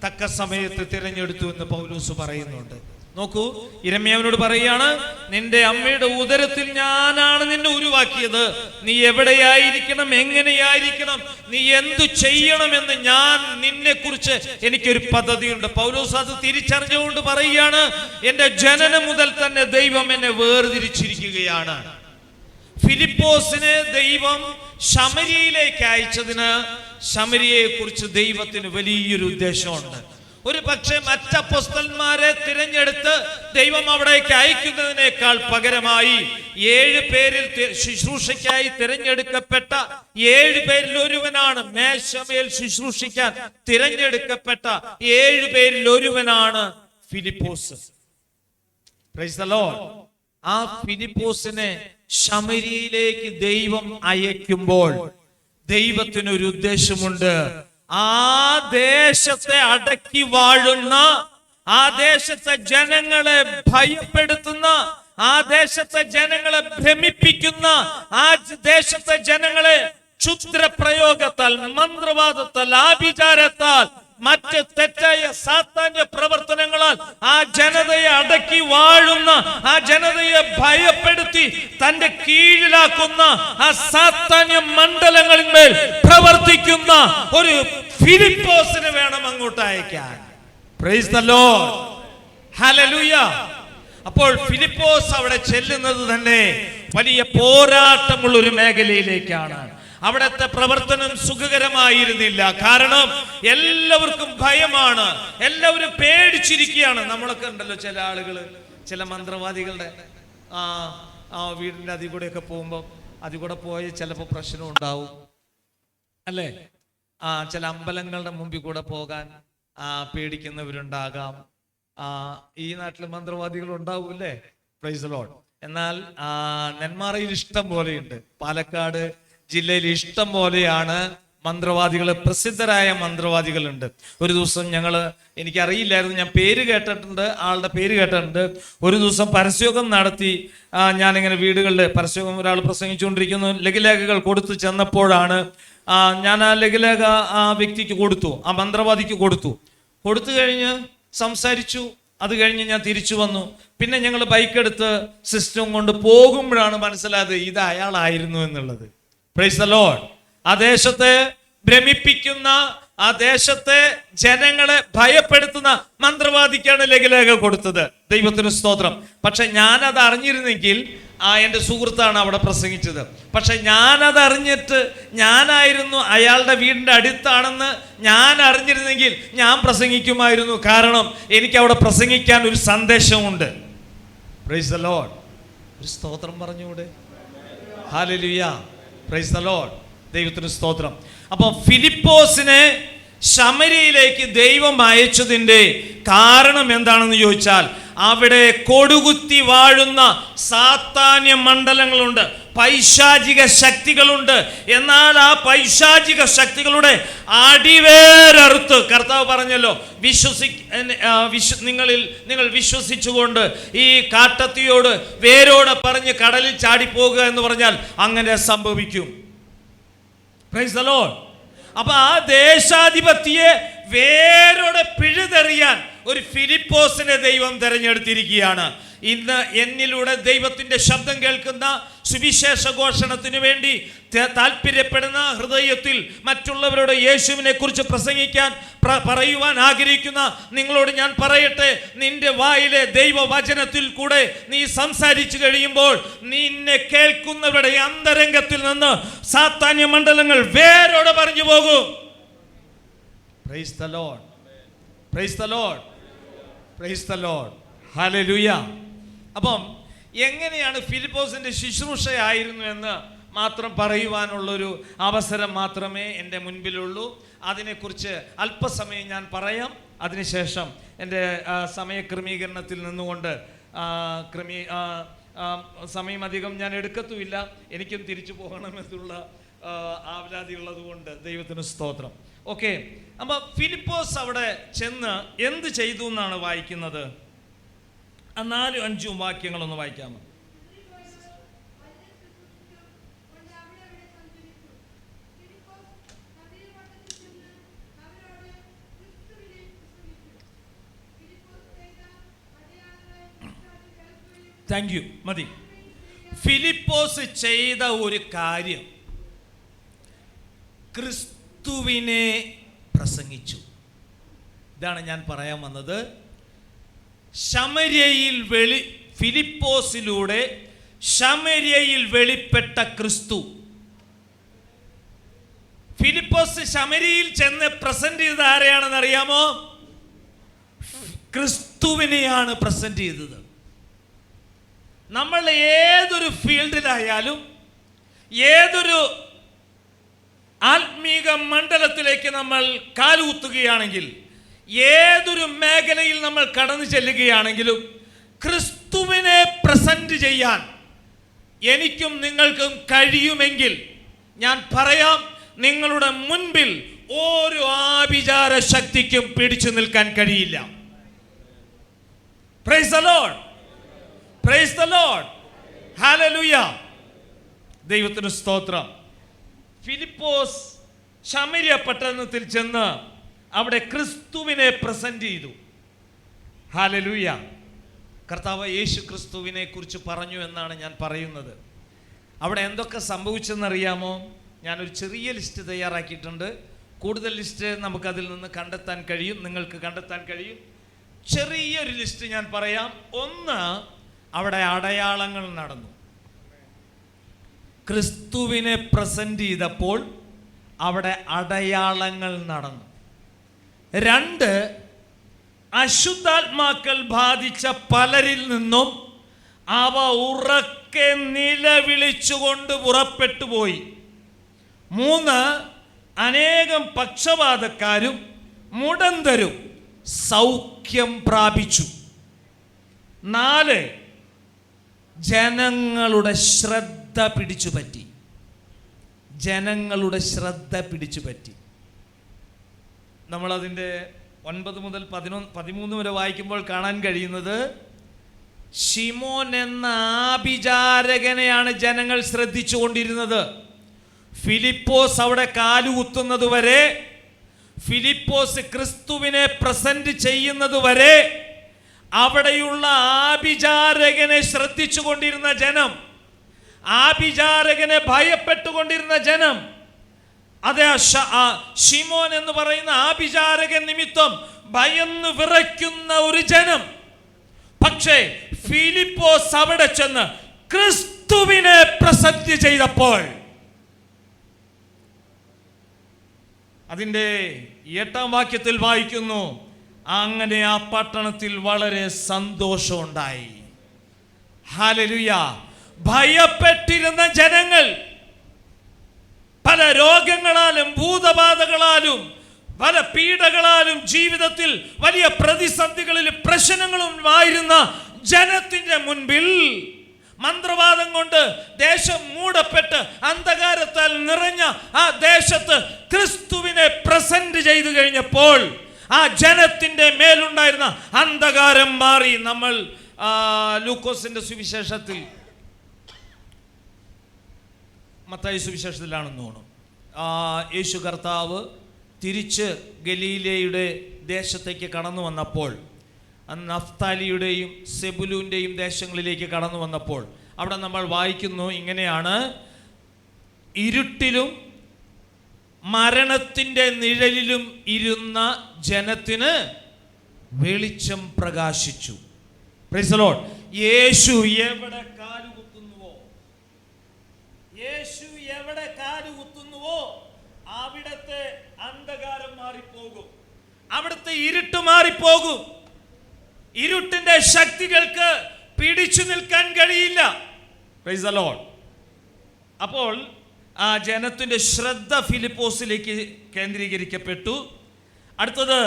S1: തക്ക സമയത്ത് തിരഞ്ഞെടുത്തു എന്ന് പൗലോസ് പറയുന്നുണ്ട്. നോക്കൂ, യിരെമ്യാവിനോട് പറയുകയാണ്, നിന്റെ അമ്മയുടെ ഉദരത്തിൽ ഞാനാണ് നിന്നെ ഉരുവാക്കിയത്. നീ എവിടെയായിരിക്കണം, എങ്ങനെയായിരിക്കണം, നീ എന്തു ചെയ്യണമെന്ന് ഞാൻ നിന്നെ കുറിച്ച് എനിക്കൊരു പദ്ധതിയുണ്ട്. പൗലോസ് അത് തിരിച്ചറിഞ്ഞുകൊണ്ട് പറയുകയാണ്, എന്റെ ജനനം മുതൽ തന്നെ ദൈവം എന്നെ വേർതിരിച്ചിരിക്കുകയാണ്. ഫിലിപ്പോസിനെ ദൈവം ശമര്യയിലേക്ക് അയച്ചതിന് ശമര്യയെ കുറിച്ച് ദൈവത്തിന് വലിയൊരു ഉദ്ദേശമുണ്ട്. ഒരു പക്ഷേ മറ്റ് അപ്പോസ്തലന്മാരെ തിരഞ്ഞെടുത്ത് ദൈവം അവിടേക്ക് അയക്കുന്നതിനേക്കാൾ പകരമായി 7 പേരിൽ ശുശ്രൂഷയ്ക്കായി തിരഞ്ഞെടുക്കപ്പെട്ട 7 പേരിൽ ഒരുവനാണ്, മേശമേൽ ശുശ്രൂഷിക്കാൻ തിരഞ്ഞെടുക്കപ്പെട്ട 7 പേരിൽ ഒരുവനാണ് ഫിലിപ്പോസ്. Praise the Lord. ആ ഫിലിപ്പോസിനെ ശമര്യയിലേക്ക് ദൈവം അയക്കുമ്പോൾ ദൈവത്തിനൊരു ഉദ്ദേശമുണ്ട്. ആ ദേശത്തെ അടക്കി വാഴുന്ന, ആ ദേശത്തെ ജനങ്ങളെ ഭയപ്പെടുത്തുന്ന, ആ ദേശത്തെ ജനങ്ങളെ ഭ്രമിപ്പിക്കുന്ന, ആ ദേശത്തെ ജനങ്ങളെ ക്ഷുദ്രപ്രയോഗത്താൽ, മന്ത്രവാദത്താൽ, ആഭിചാരത്താൽ, മറ്റ് തെറ്റായ സാത്താന്യ പ്രവർത്തനങ്ങളാൽ ആ ജനതയെ അടക്കി വാഴുന്ന, ആ ജനതയെ ഭയപ്പെടുത്തി തന്റെ കീഴിലാക്കുന്ന ആ സാത്താന്യ മണ്ഡലങ്ങളിന്മേൽ പ്രവർത്തിക്കുന്ന ഒരു ഫിലിപ്പോസിനെ വേണം അങ്ങോട്ട് അയക്കാൻ. Price the Lord. ഹല്ലേലൂയ. അപ്പോൾ ഫിലിപ്പോസ് അവിടെ ചെല്ലുന്നത് തന്നെ വലിയ പോരാട്ടമുള്ള ഒരു മേഖലയിലേക്കാണ്. അവിടുത്തെ പ്രവർത്തനം സുഖകരമായിരുന്നില്ല. കാരണം എല്ലാവർക്കും ഭയമാണ്, എല്ലാവരും പേടിച്ചിരിക്കുകയാണ്. നമ്മളൊക്കെ ഉണ്ടല്ലോ, ചില ആളുകള്, ചില മന്ത്രവാദികളുടെ വീടിന്റെ അതിൽ കൂടെയൊക്കെ പോകുമ്പോൾ അതിൽ കൂടെ പോയി ചിലപ്പോൾ പ്രശ്നം ഉണ്ടാവും, അല്ലേ? ചില അമ്പലങ്ങളുടെ മുമ്പിൽ കൂടെ പോകാൻ പേടിക്കുന്നവരുണ്ടാകാം. ഈ നാട്ടിൽ മന്ത്രവാദികൾ ഉണ്ടാവൂല്ലേ? Price the Lord. എന്നാൽ നെന്മാറയിൽ ഇഷ്ടം പോലെയുണ്ട്, പാലക്കാട് ജില്ലയിൽ ഇഷ്ടം പോലെയാണ് മന്ത്രവാദികൾ, പ്രസിദ്ധരായ മന്ത്രവാദികളുണ്ട്. ഒരു ദിവസം എനിക്കറിയില്ലായിരുന്നു, ഞാൻ പേര് കേട്ടിട്ടുണ്ട്, ആളുടെ പേര് കേട്ടിട്ടുണ്ട്. ഒരു ദിവസം പരസ്യോഗം നടത്തി, ഞാനിങ്ങനെ വീടുകളിൽ പരസ്യോഗം ഒരാൾ പ്രസംഗിച്ചുകൊണ്ടിരിക്കുന്നു, ലഘുലേഖകൾ കൊടുത്തു ചെന്നപ്പോഴാണ് ഞാൻ ആ ലഘുലേഖ ആ വ്യക്തിക്ക് കൊടുത്തു, ആ മന്ത്രവാദിക്ക് കൊടുത്തു കഴിഞ്ഞ് സംസാരിച്ചു. അത് കഴിഞ്ഞ് ഞാൻ തിരിച്ചു വന്നു. പിന്നെ ഞങ്ങൾ ബൈക്കെടുത്ത് സിസ്റ്റം കൊണ്ട് പോകുമ്പോഴാണ് മനസ്സിലായത് ഇത് അയാളായിരുന്നു എന്നുള്ളത്. Price the Lord. ആ ദേശത്തെ ഭ്രമിപ്പിക്കുന്ന, ആ ദേശത്തെ ജനങ്ങളെ ഭയപ്പെടുത്തുന്ന മന്ത്രവാദിക്കാണ് ലഘുലേഖ കൊടുത്തത്. ദൈവത്തിന് സ്തോത്രം. പക്ഷെ ഞാനത് അറിഞ്ഞിരുന്നെങ്കിൽ, എൻ്റെ സുഹൃത്താണ് അവിടെ പ്രസംഗിച്ചത്, പക്ഷെ ഞാനത് അറിഞ്ഞിട്ട് ഞാനായിരുന്നു അയാളുടെ വീടിൻ്റെ അടുത്താണെന്ന് ഞാൻ അറിഞ്ഞിരുന്നെങ്കിൽ ഞാൻ പ്രസംഗിക്കുമായിരുന്നു. കാരണം എനിക്ക് അവിടെ പ്രസംഗിക്കാൻ ഒരു സന്ദേശമുണ്ട്. Price the Lord. ഒരു സ്തോത്രം പറഞ്ഞുകൂടെ? ഹല്ലേലൂയ. Price the Lord. ദൈവത്തിന് സ്തോത്രം. അപ്പൊ ഫിലിപ്പോസിനെ ശമര്യയിലേക്ക് ദൈവം അയച്ചതിന്റെ കാരണം എന്താണെന്ന് ചോദിച്ചാൽ, അവിടെ കൊടുകുത്തി വാഴുന്ന സാത്താന്യ മണ്ഡലങ്ങളുണ്ട്, പൈശാചിക ശക്തികളുണ്ട്. എന്നാൽ ആ പൈശാചിക ശക്തികളുടെ അടിവേരറുത്ത്, കർത്താവ് പറഞ്ഞല്ലോ, നിങ്ങൾ വിശ്വസിച്ചുകൊണ്ട് ഈ കാട്ടത്തിയോട് വേരോടെ പറഞ്ഞ് കടലിൽ ചാടിപ്പോകുക എന്ന് പറഞ്ഞാൽ അങ്ങനെ സംഭവിക്കും. Price the Lord. അപ്പൊ ആ ദേശാധിപതിയെ വേരോടെ പിഴുതെറിയാൻ ഒരു ഫിലിപ്പോസിനെ ദൈവം തെരഞ്ഞെടുത്തിരിക്കുകയാണ്. ഇന്ന് എന്നിലൂടെ ദൈവത്തിന്റെ ശബ്ദം കേൾക്കുന്ന, സുവിശേഷ ഘോഷണത്തിന് വേണ്ടി താല്പര്യപ്പെടുന്ന, ഹൃദയത്തിൽ മറ്റുള്ളവരോട് യേശുവിനെ കുറിച്ച് പ്രസംഗിക്കാൻ പറയുവാൻ ആഗ്രഹിക്കുന്ന നിങ്ങളോട് ഞാൻ പറയട്ടെ, നിന്റെ വായിലെ ദൈവവചനത്തിൽ കൂടെ നീ സംസാരിച്ചു കഴിയുമ്പോൾ നിന്നെ കേൾക്കുന്നവരുടെ അന്തരംഗത്തിൽ നിന്ന് സാത്താന്യ മണ്ഡലങ്ങൾ വേരോടെ പറഞ്ഞു പോകും. Price the Lord. Price the Lord. Price the Lord. Hallelujah. അപ്പം എങ്ങനെയാണ് ഫിലിപ്പോസിന്റെ ശുശ്രൂഷയായിരുന്നു എന്ന് മാത്രം പറയുവാനുള്ളൊരു അവസരം മാത്രമേ എൻ്റെ മുൻപിലുള്ളൂ. അതിനെക്കുറിച്ച് അല്പസമയം ഞാൻ പറയാം. അതിനുശേഷം എൻ്റെ സമയക്രമീകരണത്തിൽ നിന്നുകൊണ്ട് സമയം അധികം ഞാൻ എടുക്കത്തുമില്ല. എനിക്കും തിരിച്ചു പോകണമെന്നുള്ള ആവലാതിയുള്ളത് കൊണ്ട് ദൈവത്തിന് സ്തോത്രം. ഓക്കെ. അപ്പൊ ഫിലിപ്പോസ് അവിടെ ചെന്ന് എന്ത് ചെയ്തു എന്നാണ് വായിക്കുന്നത്. 4-5 വാക്യങ്ങളൊന്ന് വായിക്കാമോ? താങ്ക് യു, മതി. ഫിലിപ്പോസ് ചെയ്ത ഒരു കാര്യം, ക്രിസ്തുവിനെ പ്രസംഗിച്ചു. ഇതാണ് ഞാൻ പറയാൻ വന്നത്. ശമര്യയിൽ ഫിലിപ്പോസിലൂടെ ശമര്യയിൽ വെളിപ്പെട്ട ക്രിസ്തു. ഫിലിപ്പോസ് ശമര്യയിൽ ചെന്ന് പ്രസന്റ് ചെയ്തത് ആരെയാണെന്ന് അറിയാമോ? ക്രിസ്തുവിനെയാണ് പ്രസന്റ് ചെയ്തത്. നമ്മൾ ഏതൊരു ഫീൽഡിലായാലും, ഏതൊരു ആത്മീക മണ്ഡലത്തിലേക്ക് നമ്മൾ കാലുകുത്തുകയാണെങ്കിൽ, ഏതൊരു മേഖലയിൽ നമ്മൾ കടന്നു ചെല്ലുകയാണെങ്കിലും, ക്രിസ്തുവിനെ പ്രസന്റ് ചെയ്യാൻ എനിക്കും നിങ്ങൾക്കും കഴിയുമെങ്കിൽ ഞാൻ പറയാം, നിങ്ങളുടെ മുൻപിൽ ഒരു ആഭിചാര ശക്തിക്കും പിടിച്ചു നിൽക്കാൻ കഴിയില്ല. Price the Lord, price the Lord, hallelujah. ദൈവത്തിന് സ്തോത്രം. ഫിലിപ്പോസ് ശമര്യ പട്ടണത്തിൽ ചെന്ന് അവിടെ ക്രിസ്തുവിനെ പ്രസന്റ് ചെയ്തു. ഹല്ലേലൂയ. കർത്താവ് യേശു ക്രിസ്തുവിനെ കുറിച്ച് പറഞ്ഞു എന്നാണ് ഞാൻ പറയുന്നത്. അവിടെ എന്തൊക്കെ സംഭവിച്ചെന്നറിയാമോ? ഞാനൊരു ചെറിയ ലിസ്റ്റ് തയ്യാറാക്കിയിട്ടുണ്ട്. കൂടുതൽ ലിസ്റ്റ് നമുക്കതിൽ നിന്ന് കണ്ടെത്താൻ കഴിയും, നിങ്ങൾക്ക് കണ്ടെത്താൻ കഴിയും. ചെറിയൊരു ലിസ്റ്റ് ഞാൻ പറയാം. ഒന്ന്, അവിടെ അടയാളങ്ങൾ നടന്നു. ക്രിസ്തുവിനെ പ്രസന്റ് ചെയ്തപ്പോൾ അവിടെ അടയാളങ്ങൾ നടന്നു. രണ്ട്, അശുദ്ധാത്മാക്കൾ ബാധിച്ച പലരിൽ നിന്നും അവ ഉറക്കെ നിലവിളിച്ചുകൊണ്ട് പുറപ്പെട്ടു പോയി. മൂന്ന്, അനേകം പക്ഷപാതക്കാരും മുടന്തരും സൗഖ്യം പ്രാപിച്ചു. നാല്, ജനങ്ങളുടെ ശ്രദ്ധ പിടിച്ചുപറ്റി. ജനങ്ങളുടെ ശ്രദ്ധ പിടിച്ചുപറ്റി. നമ്മളതിൻ്റെ 9 മുതൽ 13 വരെ വായിക്കുമ്പോൾ കാണാൻ കഴിയുന്നത്, ശിമോൻ എന്ന ആഭിചാരകനെയാണ് ജനങ്ങൾ ശ്രദ്ധിച്ചു കൊണ്ടിരുന്നത്. ഫിലിപ്പോസ് അവിടെ കാലുകുത്തുന്നത് വരെ, ഫിലിപ്പോസ് ക്രിസ്തുവിനെ പ്രസന്റ് ചെയ്യുന്നത് വരെ അവിടെയുള്ള ആഭിചാരകനെ ശ്രദ്ധിച്ചു കൊണ്ടിരുന്ന ജനം, ആഭിചാരകനെ ഭയപ്പെട്ടുകൊണ്ടിരുന്ന ജനം, അതെ, ശിമോൻ എന്ന് പറയുന്ന ആഭിചാരകൻ നിമിത്തം ഭയന്ന് വിറയ്ക്കുന്ന ഒരു ജനം. പക്ഷേ ഫിലിപ്പോസ് അവിടെ ചെന്ന് ക്രിസ്തുവിനെ പ്രസന്റ് ചെയ്തപ്പോൾ അതിൻ്റെ 8-ാം വാക്യത്തിൽ വായിക്കുന്നു, അങ്ങനെ ആ പട്ടണത്തിൽ വളരെ സന്തോഷമുണ്ടായി. ഹല്ലേലൂയ. ഭയപ്പെട്ടിരുന്ന ജനങ്ങൾ, പല രോഗങ്ങളാലും ഭൂതബാധകളാലും പല പീഡകളാലും ജീവിതത്തിൽ വലിയ പ്രതിസന്ധികളിലും പ്രശ്നങ്ങളും ആയിരുന്ന ജനത്തിന്റെ മുൻപിൽ, മന്ത്രവാദം കൊണ്ട് ദേശം മൂടപ്പെട്ട് അന്ധകാരത്താൽ നിറഞ്ഞ ആ ദേശത്ത് ക്രിസ്തുവിനെ പ്രസന്റ് ചെയ്തു കഴിഞ്ഞപ്പോൾ ആ ജനത്തിന്റെ മേലുണ്ടായിരുന്ന അന്ധകാരം മാറി. നമ്മൾ ലൂക്കോസിന്റെ സുവിശേഷത്തിൽ, മത്തായി സുവിശേഷത്തിലാണെന്ന് തോന്നുന്നു, യേശു കർത്താവ് തിരിച്ച് ഗലീലയുടെ ദേശത്തേക്ക് കടന്നു വന്നപ്പോൾ, നഫ്താലിയുടെയും സെബുലൂന്റെയും ദേശങ്ങളിലേക്ക് കടന്നു വന്നപ്പോൾ അവിടെ നമ്മൾ വായിക്കുന്നു, ഇങ്ങനെയാണ്, ഇരുട്ടിലും മരണത്തിൻ്റെ നിഴലിലും ഇരുന്ന ജനത്തിന് വെളിച്ചം പ്രകാശിച്ചു. Praise the Lord. യേശു എവിടെ കാലുകുത്തുന്നുവോ, യേശു എവിടെ കാലുകുത്തുന്നുവോ അവിടത്തെ അന്ധകാരം മാറിപ്പോകും, അവിടുത്തെ ഇരുട്ട് മാറിപ്പോകും. ഇരുട്ടിന്റെ ശക്തികൾക്ക് പിടിച്ചു നിൽക്കാൻ കഴിയില്ല. Price the Lord. അപ്പോൾ ആ ജനത്തിന്റെ ശ്രദ്ധ ഫിലിപ്പോസിലേക്ക് കേന്ദ്രീകരിക്കപ്പെട്ടു. അടുത്തത്,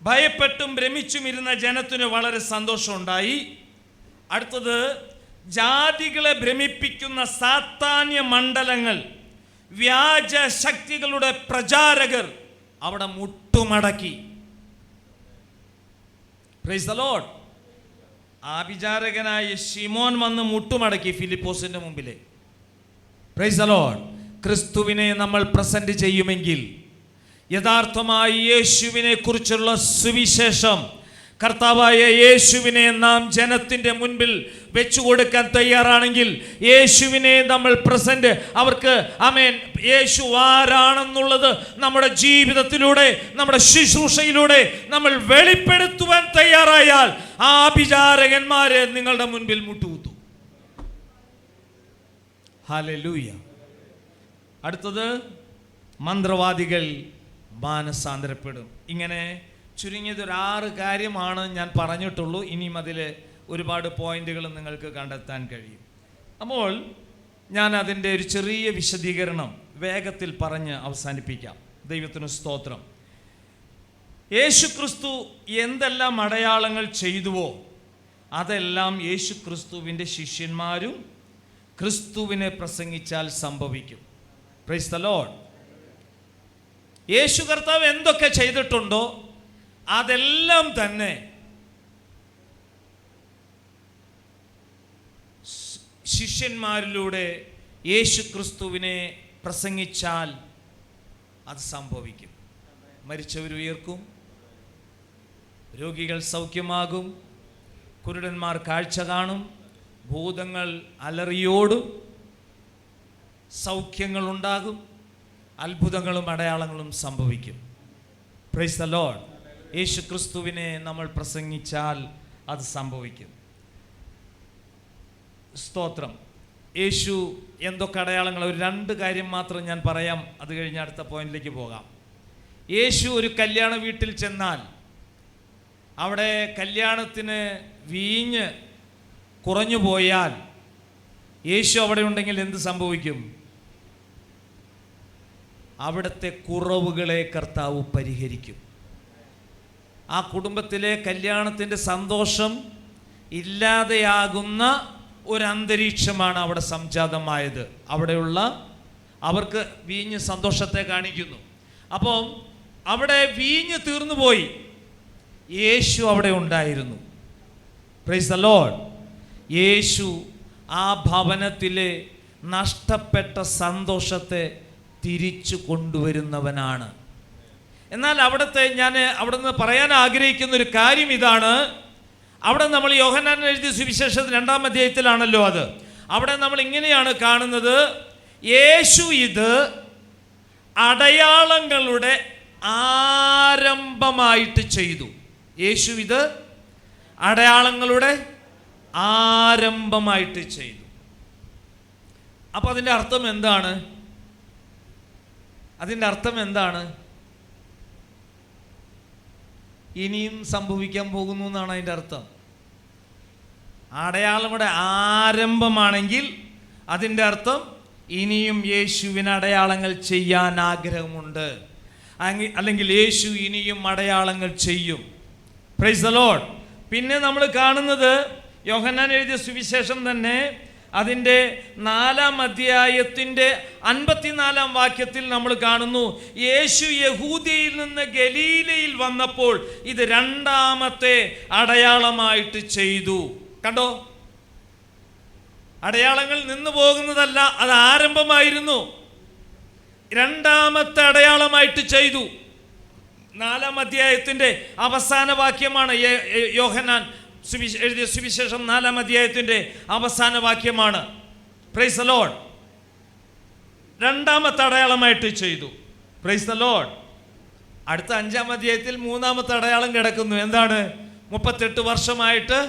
S1: ഭയപ്പെട്ടും ഭ്രമിച്ചും ഇരുന്ന ജനത്തിന് വളരെ സന്തോഷമുണ്ടായി. അടുത്തത്, ജാതികളെ ഭ്രമിപ്പിക്കുന്ന സാത്താന്യ മണ്ഡലങ്ങൾ, വ്യാജ ശക്തികളുടെ പ്രചാരകർ അവിടെ മുട്ടുമടക്കി. Praise the Lord. ആഭിചാരകനായ ശിമോൻ വന്ന് മുട്ടുമടക്കി ഫിലിപ്പോസിന്റെ മുമ്പിലെ. Praise the Lord. ക്രിസ്തുവിനെ നമ്മൾ പ്രസന്റ് ചെയ്യുമെങ്കിൽ, യഥാർത്ഥമായി യേശുവിനെ കുറിച്ചുള്ള സുവിശേഷം കർത്താവായ യേശുവിനെ നാം ജനത്തിൻ്റെ മുൻപിൽ വെച്ചു കൊടുക്കാൻ തയ്യാറാണെങ്കിൽ, യേശുവിനെ നമ്മൾ പ്രസന്റ് അവർക്ക് ആമേൻ യേശു ആരാണെന്നുള്ളത് നമ്മുടെ ജീവിതത്തിലൂടെ, നമ്മുടെ ശുശ്രൂഷയിലൂടെ നമ്മൾ വെളിപ്പെടുത്തുവാൻ തയ്യാറായാൽ ആ വിചാരകന്മാരെ നിങ്ങളുടെ മുൻപിൽ മുട്ടുകുത്തും. ഹല്ലേലൂയ. അടുത്തത്, മന്ത്രവാദികൾ മാനസാന്തരപ്പെടും. ഇങ്ങനെ ചുരുങ്ങിയത് ഒരു 6 കാര്യമാണ് ഞാൻ പറഞ്ഞിട്ടുള്ളൂ. ഇനിയും അതിൽ ഒരുപാട് പോയിന്റുകൾ നിങ്ങൾക്ക് കണ്ടെത്താൻ കഴിയും. അപ്പോൾ ഞാൻ അതിൻ്റെ ഒരു ചെറിയ വിശദീകരണം വേഗത്തിൽ പറഞ്ഞ് അവസാനിപ്പിക്കാം. ദൈവത്തിന് സ്തോത്രം. യേശു ക്രിസ്തു എന്തെല്ലാം അടയാളങ്ങൾ ചെയ്തുവോ അതെല്ലാം യേശു ക്രിസ്തുവിൻ്റെ ശിഷ്യന്മാരും ക്രിസ്തുവിനെ പ്രസംഗിച്ചാൽ സംഭവിക്കും. Price the Lord. യേശു കർത്താവ് എന്തൊക്കെ ചെയ്തിട്ടുണ്ടോ അതെല്ലാം തന്നെ ശിഷ്യന്മാരിലൂടെ യേശു ക്രിസ്തുവിനെ പ്രസംഗിച്ചാൽ അത് സംഭവിക്കും. മരിച്ചവർ ഉയർക്കും, രോഗികൾ സൗഖ്യമാകും, കുരുടന്മാർ കാഴ്ച കാണും, ഭൂതങ്ങൾ അലറിയോടും, സൗഖ്യങ്ങൾ ഉണ്ടാകും, അത്ഭുതങ്ങളും അടയാളങ്ങളും സംഭവിക്കും. Price the Lord. യേശു ക്രിസ്തുവിനെ നമ്മൾ പ്രസംഗിച്ചാൽ അത് സംഭവിക്കും. സ്തോത്രം. യേശു എന്തൊക്കെ അടയാളങ്ങൾ, ഒരു 2 കാര്യം മാത്രം ഞാൻ പറയാം, അത് കഴിഞ്ഞ് അടുത്ത പോയിന്റിലേക്ക് പോകാം. യേശു ഒരു കല്യാണ വീട്ടിൽ ചെന്നാൽ അവിടെ കല്യാണത്തിന് വീഞ്ഞ് കുറഞ്ഞു പോയാൽ യേശു അവിടെ ഉണ്ടെങ്കിൽ എന്ത് സംഭവിക്കും? അവിടുത്തെ കുറവുകളെ കർത്താവ് പരിഹരിക്കും. ആ കുടുംബത്തിലെ കല്യാണത്തിൻ്റെ സന്തോഷം ഇല്ലാതെയാകുന്ന ഒരു അന്തരീക്ഷമാണ് അവിടെ സംജാതമായത്. അവിടെയുള്ള അവർക്ക് വീഞ്ഞ് സന്തോഷത്തെ കാണിക്കുന്നു. അപ്പം അവിടെ വീഞ്ഞ് തീർന്നു പോയി, യേശു അവിടെ ഉണ്ടായിരുന്നു. Price the Lord. യേശു ആ ഭവനത്തിലെ നഷ്ടപ്പെട്ട സന്തോഷത്തെ തിരിച്ചു കൊണ്ടുവരുന്നവനാണ്. എന്നാൽ ഞാൻ അവിടുന്ന് പറയാൻ ആഗ്രഹിക്കുന്ന ഒരു കാര്യം ഇതാണ്. അവിടെ നമ്മൾ യോഹന്നാൻ എഴുതിയ സുവിശേഷത്തിൽ 2-ാം അധ്യായത്തിലാണല്ലോ അത്. അവിടെ നമ്മൾ ഇങ്ങനെയാണ് കാണുന്നത്, യേശു ഇത് അടയാളങ്ങളുടെ ആരംഭമായിട്ട് ചെയ്തു. യേശു ഇത് അടയാളങ്ങളുടെ ആരംഭമായിട്ട് ചെയ്തു. അപ്പോൾ അതിൻ്റെ അർത്ഥം എന്താണ്? അതിൻ്റെ അർത്ഥം എന്താണ്? ഇനിയും സംഭവിക്കാൻ പോകുന്നു എന്നാണ് അതിൻ്റെ അർത്ഥം. അടയാളങ്ങളുടെ ആരംഭമാണെങ്കിൽ അതിൻ്റെ അർത്ഥം ഇനിയും യേശുവിന് അടയാളങ്ങൾ ചെയ്യാൻ ആഗ്രഹമുണ്ട്, അല്ലെങ്കിൽ യേശു ഇനിയും അടയാളങ്ങൾ ചെയ്യും. Price the Lord. പിന്നെ നമ്മൾ കാണുന്നത് യോഹന്നാൻ എഴുതിയ സുവിശേഷം തന്നെ അതിൻ്റെ 4-ാം അധ്യായത്തിൻ്റെ 54-ാം വാക്യത്തിൽ നമ്മൾ കാണുന്നു, യേശു യഹൂദയിൽ നിന്ന് ഗലീലയിൽ വന്നപ്പോൾ ഇത് 2-ാമത്തെ അടയാളമായിട്ട് ചെയ്തു. കണ്ടോ? അടയാളങ്ങൾ നിന്നു പോകുന്നതല്ല, അത് ആരംഭമായിരുന്നു. 2-ാമത്തെ അടയാളമായിട്ട് ചെയ്തു. 4-ാം അധ്യായത്തിൻ്റെ അവസാന വാക്യമാണ് യോഹന്നാൻ എഴുതിയ സുവിശേഷം 4-ാം അധ്യായത്തിൻ്റെ അവസാന വാക്യമാണ്. Praise the Lord. 2-ാമത്തെ അടയാളമായിട്ട് ചെയ്തു. Praise the Lord. അടുത്ത 5-ാം അധ്യായത്തിൽ 3-ാമത്തെ അടയാളം കിടക്കുന്നു. എന്താണ്? 38 വർഷമായിട്ട്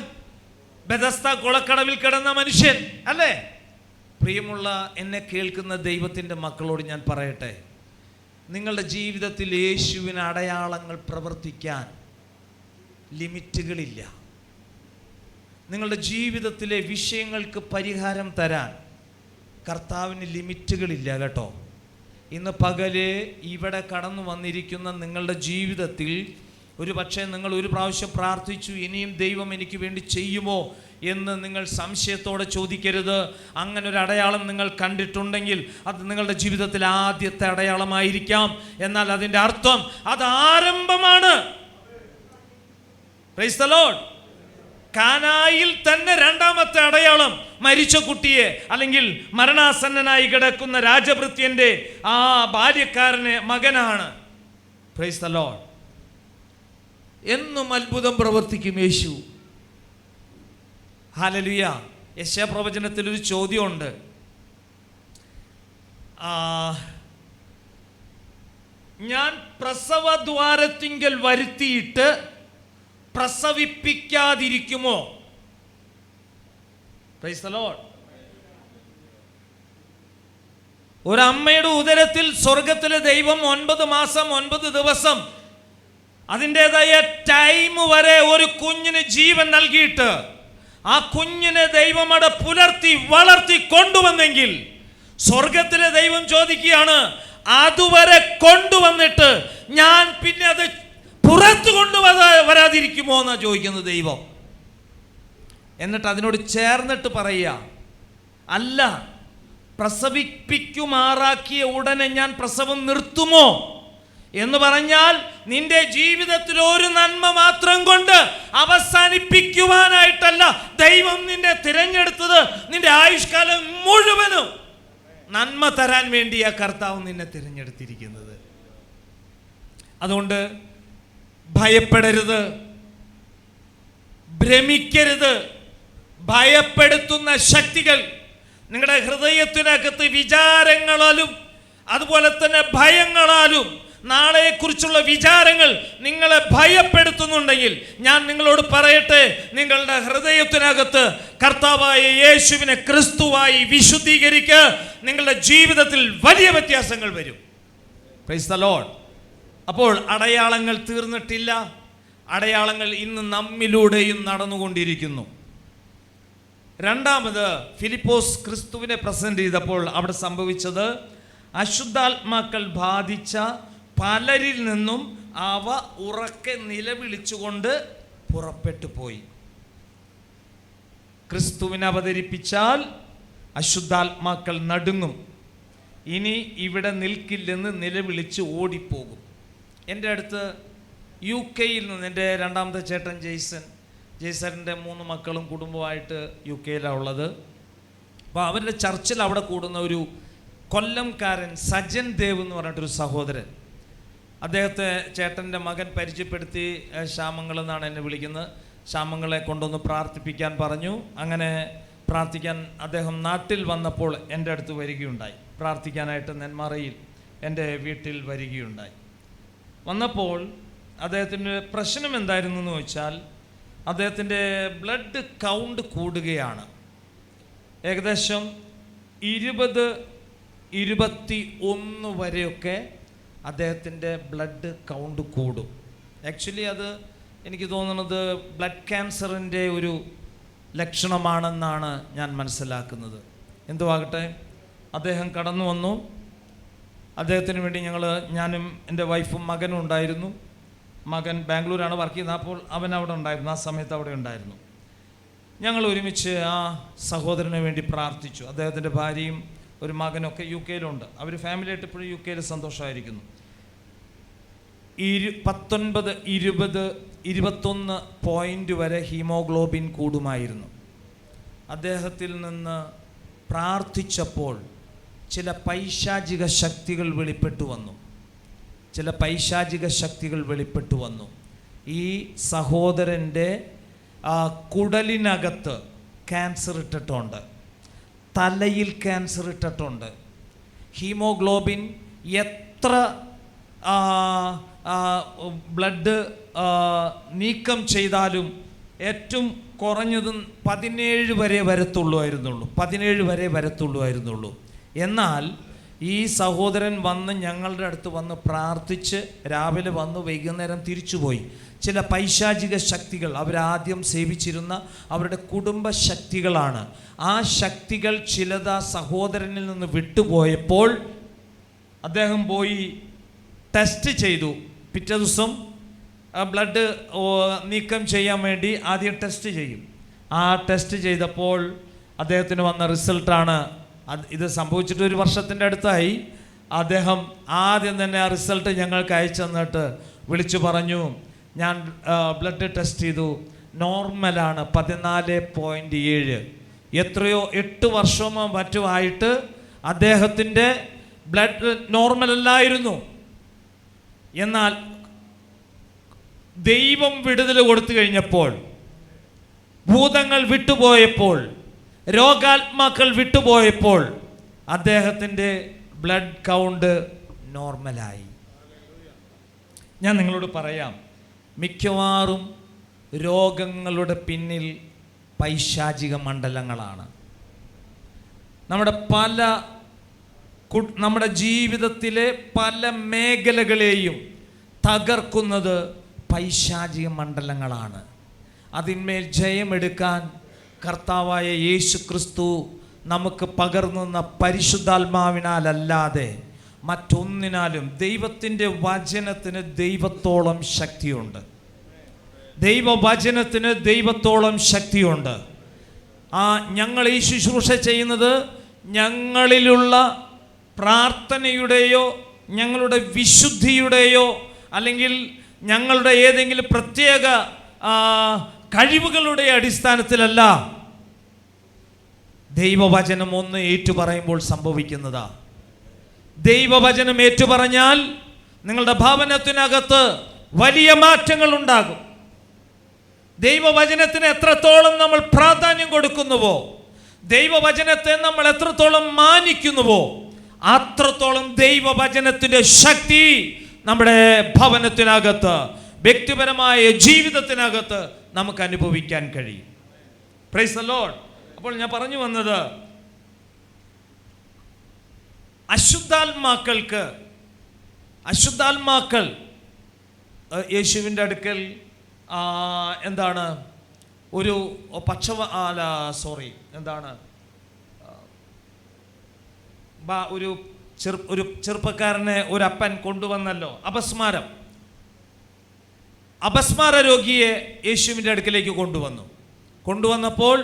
S1: ബെഥസ്ദ കുളക്കടവിൽ കിടന്ന മനുഷ്യൻ, അല്ലേ? പ്രിയമുള്ള എന്നെ കേൾക്കുന്ന ദൈവത്തിൻ്റെ മക്കളോട് ഞാൻ പറയട്ടെ, നിങ്ങളുടെ ജീവിതത്തിൽ യേശുവിന് അടയാളങ്ങൾ പ്രവർത്തിക്കാൻ ലിമിറ്റുകളില്ല. നിങ്ങളുടെ ജീവിതത്തിലെ വിഷയങ്ങൾക്ക് പരിഹാരം തരാൻ കർത്താവിന് ലിമിറ്റുകളില്ല കേട്ടോ. ഇന്ന് പകല് ഇവിടെ കടന്നു വന്നിരിക്കുന്ന നിങ്ങളുടെ ജീവിതത്തിൽ ഒരു പക്ഷേ നിങ്ങൾ ഒരു പ്രാവശ്യം പ്രാർത്ഥിച്ചു, ഇനിയും ദൈവം എനിക്ക് വേണ്ടി ചെയ്യുമോ എന്ന് നിങ്ങൾ സംശയത്തോടെ ചോദിക്കരുത്. അങ്ങനെ ഒരു അടയാളം നിങ്ങൾ കണ്ടിട്ടുണ്ടെങ്കിൽ അത് നിങ്ങളുടെ ജീവിതത്തിൽ ആദ്യത്തെ അടയാളമായിരിക്കാം. എന്നാൽ അതിൻ്റെ അർത്ഥം അത് ആരംഭമാണ്. Praise the Lord. കാനായിൽ തന്നെ 2-ാമത്തെ അടയാളം മരിച്ച കുട്ടിയെ, അല്ലെങ്കിൽ മരണാസന്നനായി കിടക്കുന്ന രാജഭൃത്യന്റെ ആ ബാല്യക്കാരനെ മകനാണ്. Price the Lord. എന്നും അത്ഭുതം പ്രവർത്തിക്കും യേശു. ഹല്ലേലൂയ. യെശയ്യാ പ്രവചനത്തിൽ ഒരു ചോദ്യമുണ്ട്. ഞാൻ പ്രസവദ്വാരത്തിങ്കൽ വരുത്തിയിട്ട് പ്രസവിപ്പിക്കാതിരിക്കുമോ? Price the Lord. ഒരമ്മയുടെ ഉദരത്തിൽ സ്വർഗത്തിലെ ദൈവം 9 മാസം 9 ദിവസം അതിൻ്റെതായ ടൈം വരെ ഒരു കുഞ്ഞിന് ജീവൻ നൽകിയിട്ട് ആ കുഞ്ഞിനെ ദൈവം അവിടെ പുലർത്തി വളർത്തി കൊണ്ടുവന്നെങ്കിൽ സ്വർഗത്തിലെ ദൈവം ചോദിക്കുകയാണ്, അതുവരെ കൊണ്ടുവന്നിട്ട് ഞാൻ പിന്നെ അത് പുറത്തു വരാതിരിക്കുമോ എന്നാ ചോദിക്കുന്നത് ദൈവം. എന്നിട്ട് അതിനോട് ചേർന്നിട്ട് പറയുക, അല്ല, പ്രസവിപ്പിക്കുമാറാക്കിയ ഉടനെ ഞാൻ പ്രസവം നിർത്തുമോ എന്ന് പറഞ്ഞാൽ നിന്റെ ജീവിതത്തിൽ ഒരു നന്മ മാത്രം കൊണ്ട് അവസാനിപ്പിക്കുവാനായിട്ടല്ല ദൈവം നിന്നെ തിരഞ്ഞെടുത്തത്. നിന്റെ ആയുഷ്കാലം മുഴുവനും നന്മ തരാൻ വേണ്ടിയാ കർത്താവ് നിന്നെ തിരഞ്ഞെടുത്തിരിക്കുന്നത്. അതുകൊണ്ട് ഭയപ്പെടരുത്, ഭ്രമിക്കരുത്. ഭയപ്പെടുത്തുന്ന ശക്തികൾ നിങ്ങളുടെ ഹൃദയത്തിനകത്ത് വിചാരങ്ങളാലും അതുപോലെ തന്നെ ഭയങ്ങളാലും നാളെക്കുറിച്ചുള്ള വിചാരങ്ങൾ നിങ്ങളെ ഭയപ്പെടുത്തുന്നുണ്ടെങ്കിൽ ഞാൻ നിങ്ങളോട് പറയട്ടെ, നിങ്ങളുടെ ഹൃദയത്തിനകത്ത് കർത്താവായ യേശുവിനെ ക്രിസ്തുവായി വിശുദ്ധീകരിക്കുക. നിങ്ങളുടെ ജീവിതത്തിൽ വലിയ വ്യത്യാസങ്ങൾ വരും. Price the Lord. അപ്പോൾ അടയാളങ്ങൾ തീർന്നിട്ടില്ല. അടയാളങ്ങൾ ഇന്ന് നമ്മിലൂടെയും നടന്നുകൊണ്ടിരിക്കുന്നു. രണ്ടാമത്, ഫിലിപ്പോസ് ക്രിസ്തുവിനെ പ്രസന്റ് ചെയ്തപ്പോൾ അവിടെ സംഭവിച്ചത്, അശുദ്ധാത്മാക്കൾ ബാധിച്ച പലരിൽ നിന്നും അവ ഉറക്കെ നിലവിളിച്ചുകൊണ്ട് പുറപ്പെട്ടു പോയി. ക്രിസ്തുവിനെ അവതരിപ്പിച്ചാൽ അശുദ്ധാത്മാക്കൾ നടുങ്ങും, ഇനി ഇവിടെ നിൽക്കില്ലെന്ന് നിലവിളിച്ച് ഓടിപ്പോകും. എൻ്റെ അടുത്ത് UK-യിൽ നിന്ന് എൻ്റെ രണ്ടാമത്തെ ചേട്ടൻ ജെയ്സറിൻ്റെ 3 മക്കളും കുടുംബമായിട്ട് UK-യിലാണ് ഉള്ളത്. അപ്പോൾ അവരുടെ ചർച്ചിൽ അവിടെ കൂടുന്ന ഒരു കൊല്ലംകാരൻ സജൻ ദേവ് എന്ന് പറഞ്ഞിട്ടൊരു സഹോദരൻ, അദ്ദേഹത്തെ ചേട്ടൻ്റെ മകൻ പരിചയപ്പെടുത്തി. ശ്യാമങ്ങൾ എന്നാണ് എന്നെ വിളിക്കുന്നത്. ശ്യാമങ്ങളെ കൊണ്ടൊന്ന് പ്രാർത്ഥിപ്പിക്കാൻ പറഞ്ഞു. അങ്ങനെ പ്രാർത്ഥിക്കാൻ അദ്ദേഹം നാട്ടിൽ വന്നപ്പോൾ എൻ്റെ അടുത്ത് വരികയുണ്ടായി. പ്രാർത്ഥിക്കാനായിട്ട് നെന്മാറയിൽ എൻ്റെ വീട്ടിൽ വരികയുണ്ടായി. വന്നപ്പോൾ അദ്ദേഹത്തിൻ്റെ പ്രശ്നം എന്തായിരുന്നു എന്ന് വെച്ചാൽ, അദ്ദേഹത്തിൻ്റെ ബ്ലഡ് കൗണ്ട് കൂടുകയാണ്. ഏകദേശം 20-21 വരെയൊക്കെ അദ്ദേഹത്തിൻ്റെ ബ്ലഡ് കൗണ്ട് കൂടും. ആക്ച്വലി അത് എനിക്ക് തോന്നുന്നത് ബ്ലഡ് ക്യാൻസറിൻ്റെ ഒരു ലക്ഷണമാണെന്നാണ് ഞാൻ മനസ്സിലാക്കുന്നത്. എന്തുവാകട്ടെ, അദ്ദേഹം കടന്നു വന്നു. അദ്ദേഹത്തിന് വേണ്ടി ഞാനും എൻ്റെ വൈഫും മകനും ഉണ്ടായിരുന്നു. മകൻ ബാംഗ്ലൂരാണ് വർക്ക് ചെയ്യുന്നത്. അപ്പോൾ അവൻ അവിടെ ഉണ്ടായിരുന്നു, ആ സമയത്ത് അവിടെ ഉണ്ടായിരുന്നു. ഞങ്ങൾ ഒരുമിച്ച് ആ സഹോദരന് വേണ്ടി പ്രാർത്ഥിച്ചു. അദ്ദേഹത്തിൻ്റെ ഭാര്യയും ഒരു മകനൊക്കെ UK-യിലുണ്ട്. അവർ ഫാമിലിയായിട്ട് ഇപ്പോഴും UK-യിൽ സന്തോഷമായിരിക്കുന്നു. 19, 20, 21 പോയിൻ്റ് വരെ ഹീമോഗ്ലോബിൻ കൂടുമായിരുന്നു. അദ്ദേഹത്തിൽ നിന്ന് പ്രാർത്ഥിച്ചപ്പോൾ ചില പൈശാചിക ശക്തികൾ വെളിപ്പെട്ടു വന്നു. ഈ സഹോദരൻ്റെ കുടലിനകത്ത് ക്യാൻസർ ഇട്ടിട്ടുണ്ട്, തലയിൽ ക്യാൻസർ ഇട്ടിട്ടുണ്ട്. ഹീമോഗ്ലോബിൻ എത്ര ബ്ലഡ് നീക്കം ചെയ്താലും ഏറ്റവും കുറഞ്ഞതും 17 വരെ വരത്തുള്ളൂ. എന്നാൽ ഈ സഹോദരൻ വന്ന് ഞങ്ങളുടെ അടുത്ത് വന്ന് പ്രാർത്ഥിച്ച് രാവിലെ വന്ന് വൈകുന്നേരം തിരിച്ചുപോയി. ചില പൈശാചിക ശക്തികൾ, അവരാദ്യം സേവിച്ചിരുന്ന അവരുടെ കുടുംബ ശക്തികളാണ്. ആ ശക്തികൾ ചിലത് ആ സഹോദരനിൽ നിന്ന് വിട്ടുപോയപ്പോൾ അദ്ദേഹം പോയി ടെസ്റ്റ് ചെയ്തു. പിറ്റേ ദിവസം ബ്ലഡ് നീക്കം ചെയ്യാൻ വേണ്ടി ആദ്യം ടെസ്റ്റ് ചെയ്യും. ആ ടെസ്റ്റ് ചെയ്തപ്പോൾ അദ്ദേഹത്തിന് വന്ന റിസൾട്ടാണ്, ഇത് സംഭവിച്ചിട്ട് 1 വർഷത്തിൻ്റെ അടുത്തായി. അദ്ദേഹം ആദ്യം തന്നെ ആ റിസൾട്ട് ഞങ്ങൾക്ക് അയച്ചു തന്നിട്ട് വിളിച്ചു പറഞ്ഞു, ഞാൻ ബ്ലഡ് ടെസ്റ്റ് ചെയ്തു, നോർമലാണ്, 14.7. എത്രയോ 8 വർഷമോ മറ്റുമായിട്ട് അദ്ദേഹത്തിൻ്റെ ബ്ലഡ് നോർമൽ അല്ലായിരുന്നു. എന്നാൽ ദൈവം വിടുതൽ കൊടുത്തു കഴിഞ്ഞപ്പോൾ, ഭൂതങ്ങൾ വിട്ടുപോയപ്പോൾ, രോഗാത്മാക്കൾ വിട്ടുപോയപ്പോൾ അദ്ദേഹത്തിൻ്റെ ബ്ലഡ് കൗണ്ട് നോർമലായി. ഞാൻ നിങ്ങളോട് പറയാം, മിക്കവാറും രോഗങ്ങളുടെ പിന്നിൽ പൈശാചിക മണ്ഡലങ്ങളാണ്. നമ്മുടെ ജീവിതത്തിലെ പല മേഖലകളെയും തകർക്കുന്നത് പൈശാചിക മണ്ഡലങ്ങളാണ്. അതിന്മേൽ ജയമെടുക്കാൻ കർത്താവായ യേശു ക്രിസ്തു നമുക്ക് പകർന്നുന്ന പരിശുദ്ധാത്മാവിനാലല്ലാതെ മറ്റൊന്നിനാലും, ദൈവത്തിൻ്റെ വചനത്തിന് ദൈവത്തോളം ശക്തിയുണ്ട്. ദൈവവചനത്തിന് ദൈവത്തോളം ശക്തിയുണ്ട്. ഞങ്ങൾ ഈ ശുശ്രൂഷ ചെയ്യുന്നത് ഞങ്ങളിലുള്ള പ്രാർത്ഥനയുടെയോ ഞങ്ങളുടെ വിശുദ്ധിയുടെയോ അല്ലെങ്കിൽ ഞങ്ങളുടെ ഏതെങ്കിലും പ്രത്യേക കഴിവുകളുടെ അടിസ്ഥാനത്തിലല്ല. ദൈവവചനം ഒന്ന് ഏറ്റുപറയുമ്പോൾ സംഭവിക്കുന്നതാ. ദൈവവചനം ഏറ്റുപറഞ്ഞാൽ നിങ്ങളുടെ ഭവനത്തിനകത്ത് വലിയ മാറ്റങ്ങൾ ഉണ്ടാകും. ദൈവവചനത്തിന് എത്രത്തോളം നമ്മൾ പ്രാധാന്യം കൊടുക്കുന്നുവോ, ദൈവവചനത്തെ നമ്മൾ എത്രത്തോളം മാനിക്കുന്നുവോ, അത്രത്തോളം ദൈവവചനത്തിൻ്റെ ശക്തി നമ്മുടെ ഭവനത്തിനകത്ത്, വ്യക്തിപരമായ ജീവിതത്തിനകത്ത് നമുക്ക് അനുഭവിക്കാൻ കഴിയും. Price the Lord. അപ്പോൾ ഞാൻ പറഞ്ഞു വന്നത്, അശുദ്ധാത്മാക്കൾ യേശുവിൻ്റെ അടുക്കൽ ഒരു ഒരു ചെറുപ്പക്കാരനെ ഒരു അപ്പൻ കൊണ്ടുവന്നല്ലോ, അപസ്മാര രോഗിയെ യേശുവിൻ്റെ അടുക്കലേക്ക് കൊണ്ടുവന്നപ്പോൾ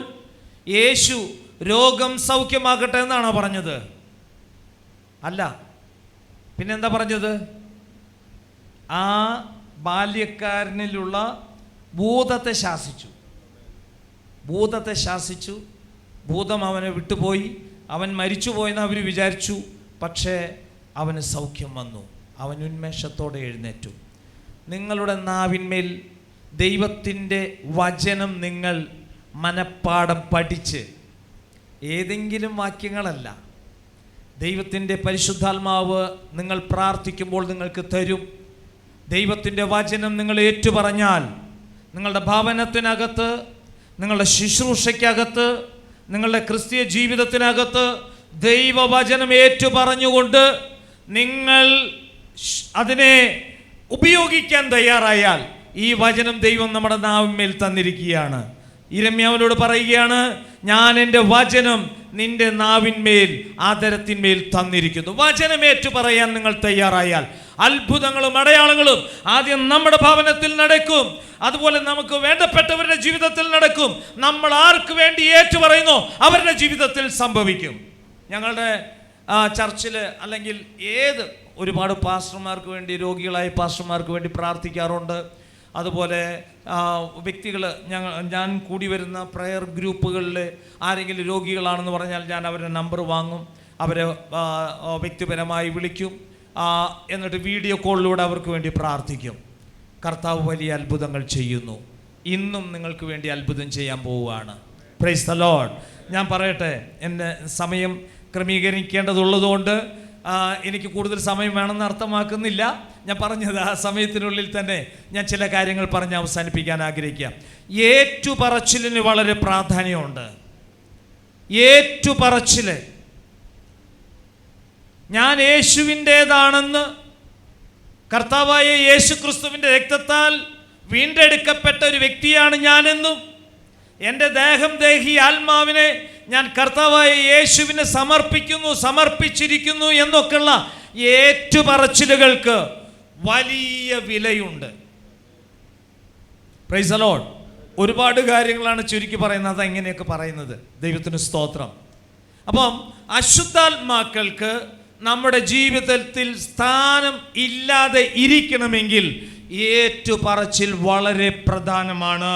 S1: യേശു രോഗം സൗഖ്യമാകട്ടെ എന്നാണോ പറഞ്ഞത്? അല്ല, പിന്നെന്താ പറഞ്ഞത്? ആ ബാല്യക്കാരനിലുള്ള ഭൂതത്തെ ശാസിച്ചു. ഭൂതം അവനെ വിട്ടുപോയി. അവൻ മരിച്ചുപോയെന്ന് അവർ വിചാരിച്ചു. പക്ഷേ അവന് സൗഖ്യം വന്നു. അവൻ ഉന്മേഷത്തോടെ എഴുന്നേറ്റു. നിങ്ങളുടെ നാവിന്മേൽ ദൈവത്തിൻ്റെ വചനം നിങ്ങൾ മനപ്പാഠം പഠിച്ച്, ഏതെങ്കിലും വാക്യങ്ങളല്ല, ദൈവത്തിൻ്റെ പരിശുദ്ധാത്മാവ് നിങ്ങൾ പ്രാർത്ഥിക്കുമ്പോൾ നിങ്ങൾക്ക് തരും. ദൈവത്തിൻ്റെ വചനം നിങ്ങൾ ഏറ്റുപറഞ്ഞാൽ നിങ്ങളുടെ ഭവനത്തിനകത്ത്, നിങ്ങളുടെ ശുശ്രൂഷയ്ക്കകത്ത്, നിങ്ങളുടെ ക്രിസ്തീയ ജീവിതത്തിനകത്ത് ദൈവവചനം ഏറ്റുപറഞ്ഞുകൊണ്ട് നിങ്ങൾ അതിനെ ഉപയോഗിക്കാൻ തയ്യാറായാൽ, ഈ വചനം ദൈവം നമ്മുടെ നാവിന്മേൽ തന്നിരിക്കുകയാണ്. യിരെമ്യാവിനോട് പറയുകയാണ്, ഞാൻ എൻ്റെ വചനം നിന്റെ നാവിന്മേൽ ആദരത്തിന്മേൽ തന്നിരിക്കുന്നു. വചനം ഏറ്റു പറയാൻ നിങ്ങൾ തയ്യാറായാൽ അത്ഭുതങ്ങളും അടയാളങ്ങളും ആദ്യം നമ്മുടെ ഭവനത്തിൽ നടക്കും. അതുപോലെ നമുക്ക് വേണ്ടപ്പെട്ടവരുടെ ജീവിതത്തിൽ നടക്കും. നമ്മൾ ആർക്ക് വേണ്ടി ഏറ്റു പറയുന്നു അവരുടെ ജീവിതത്തിൽ സംഭവിക്കും. ഞങ്ങളുടെ ചർച്ചിൽ അല്ലെങ്കിൽ ഒരുപാട് പാസ്റ്റർമാർക്ക് വേണ്ടി, രോഗികളായ പാസ്റ്റർമാർക്ക് വേണ്ടി പ്രാർത്ഥിക്കാറുണ്ട്. അതുപോലെ ഞാൻ കൂടി വരുന്ന പ്രയർ ഗ്രൂപ്പുകളിൽ ആരെങ്കിലും രോഗികളാണെന്ന് പറഞ്ഞാൽ ഞാൻ അവരുടെ നമ്പർ വാങ്ങും, അവരെ വ്യക്തിപരമായി വിളിക്കും, എന്നിട്ട് വീഡിയോ കോളിലൂടെ അവർക്ക് വേണ്ടി പ്രാർത്ഥിക്കും. കർത്താവ് വലിയ അത്ഭുതങ്ങൾ ചെയ്യുന്നു. ഇന്നും നിങ്ങൾക്ക് വേണ്ടി അത്ഭുതം ചെയ്യാൻ പോവുകയാണ്. Price the Lord. ഞാൻ പറയട്ടെ, എൻ്റെ സമയം ക്രമീകരിക്കേണ്ടതുള്ളതുകൊണ്ട് എനിക്ക് കൂടുതൽ സമയം വേണമെന്ന് അർത്ഥമാക്കുന്നില്ല. ഞാൻ പറഞ്ഞത് ആ സമയത്തിനുള്ളിൽ തന്നെ ഞാൻ ചില കാര്യങ്ങൾ പറഞ്ഞ് അവസാനിപ്പിക്കാൻ ആഗ്രഹിക്കാം. ഏറ്റുപറച്ചിലിന് വളരെ പ്രാധാന്യമുണ്ട്. ഏറ്റുപറച്ചിൽ, ഞാൻ യേശുവിൻ്റേതാണെന്ന്, കർത്താവായ യേശു ക്രിസ്തുവിൻ്റെ രക്തത്താൽ വീണ്ടെടുക്കപ്പെട്ട ഒരു വ്യക്തിയാണ് ഞാനെന്നും, എൻ്റെ ദേഹം ദേഹി ആത്മാവിനെ ഞാൻ കർത്താവായ യേശുവിനെ സമർപ്പിച്ചിരിക്കുന്നു എന്നൊക്കെയുള്ള ഏറ്റുപറച്ചിലുകൾക്ക് വലിയ വിലയുണ്ട്. Price the Lord. ഒരുപാട് കാര്യങ്ങളാണ് ചുരുക്കി പറയുന്നത്, അതെങ്ങനെയൊക്കെ പറയുന്നത്. ദൈവത്തിന് സ്തോത്രം. അപ്പം അശുദ്ധാത്മാക്കൾക്ക് നമ്മുടെ ജീവിതത്തിൽ സ്ഥാനം ഇല്ലാതെ ഇരിക്കണമെങ്കിൽ ഏറ്റുപറച്ചിൽ വളരെ പ്രധാനമാണ്.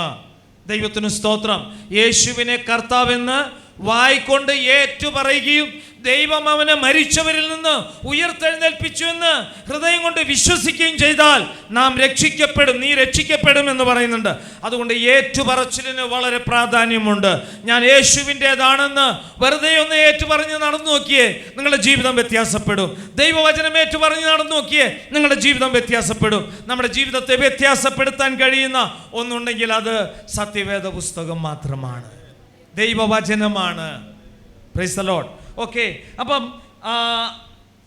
S1: ദൈവത്തിന് സ്തോത്രം. യേശുവിനെ കർത്താവെന്ന് വായിക്കൊണ്ട് ഏറ്റുപറയുകയും ദൈവം അവനെ മരിച്ചവരിൽ നിന്ന് ഉയർത്തെഴുന്നേൽപ്പിച്ചു എന്ന് ഹൃദയം കൊണ്ട് വിശ്വസിക്കുകയും ചെയ്താൽ നാം രക്ഷിക്കപ്പെടും. നീ രക്ഷിക്കപ്പെടും എന്ന് പറയുന്നുണ്ട്. അതുകൊണ്ട് ഏറ്റുപറച്ചിലിന് വളരെ പ്രാധാന്യമുണ്ട്. ഞാൻ യേശുവിൻ്റെതാണെന്ന് വെറുതെ ഒന്ന് ഏറ്റുപറഞ്ഞ് നടന്നു നോക്കിയേ, നിങ്ങളുടെ ജീവിതം വ്യത്യാസപ്പെടും. ദൈവവചനം ഏറ്റുപറഞ്ഞ് നടന്നു നോക്കിയേ, നിങ്ങളുടെ ജീവിതം വ്യത്യാസപ്പെടും. നമ്മുടെ ജീവിതത്തെ വ്യത്യാസപ്പെടുത്താൻ കഴിയുന്ന ഒന്നുണ്ടെങ്കിൽ അത് സത്യവേദ പുസ്തകം മാത്രമാണ്, ദൈവവചനമാണ്. Praise the Lord. ഓക്കെ, അപ്പം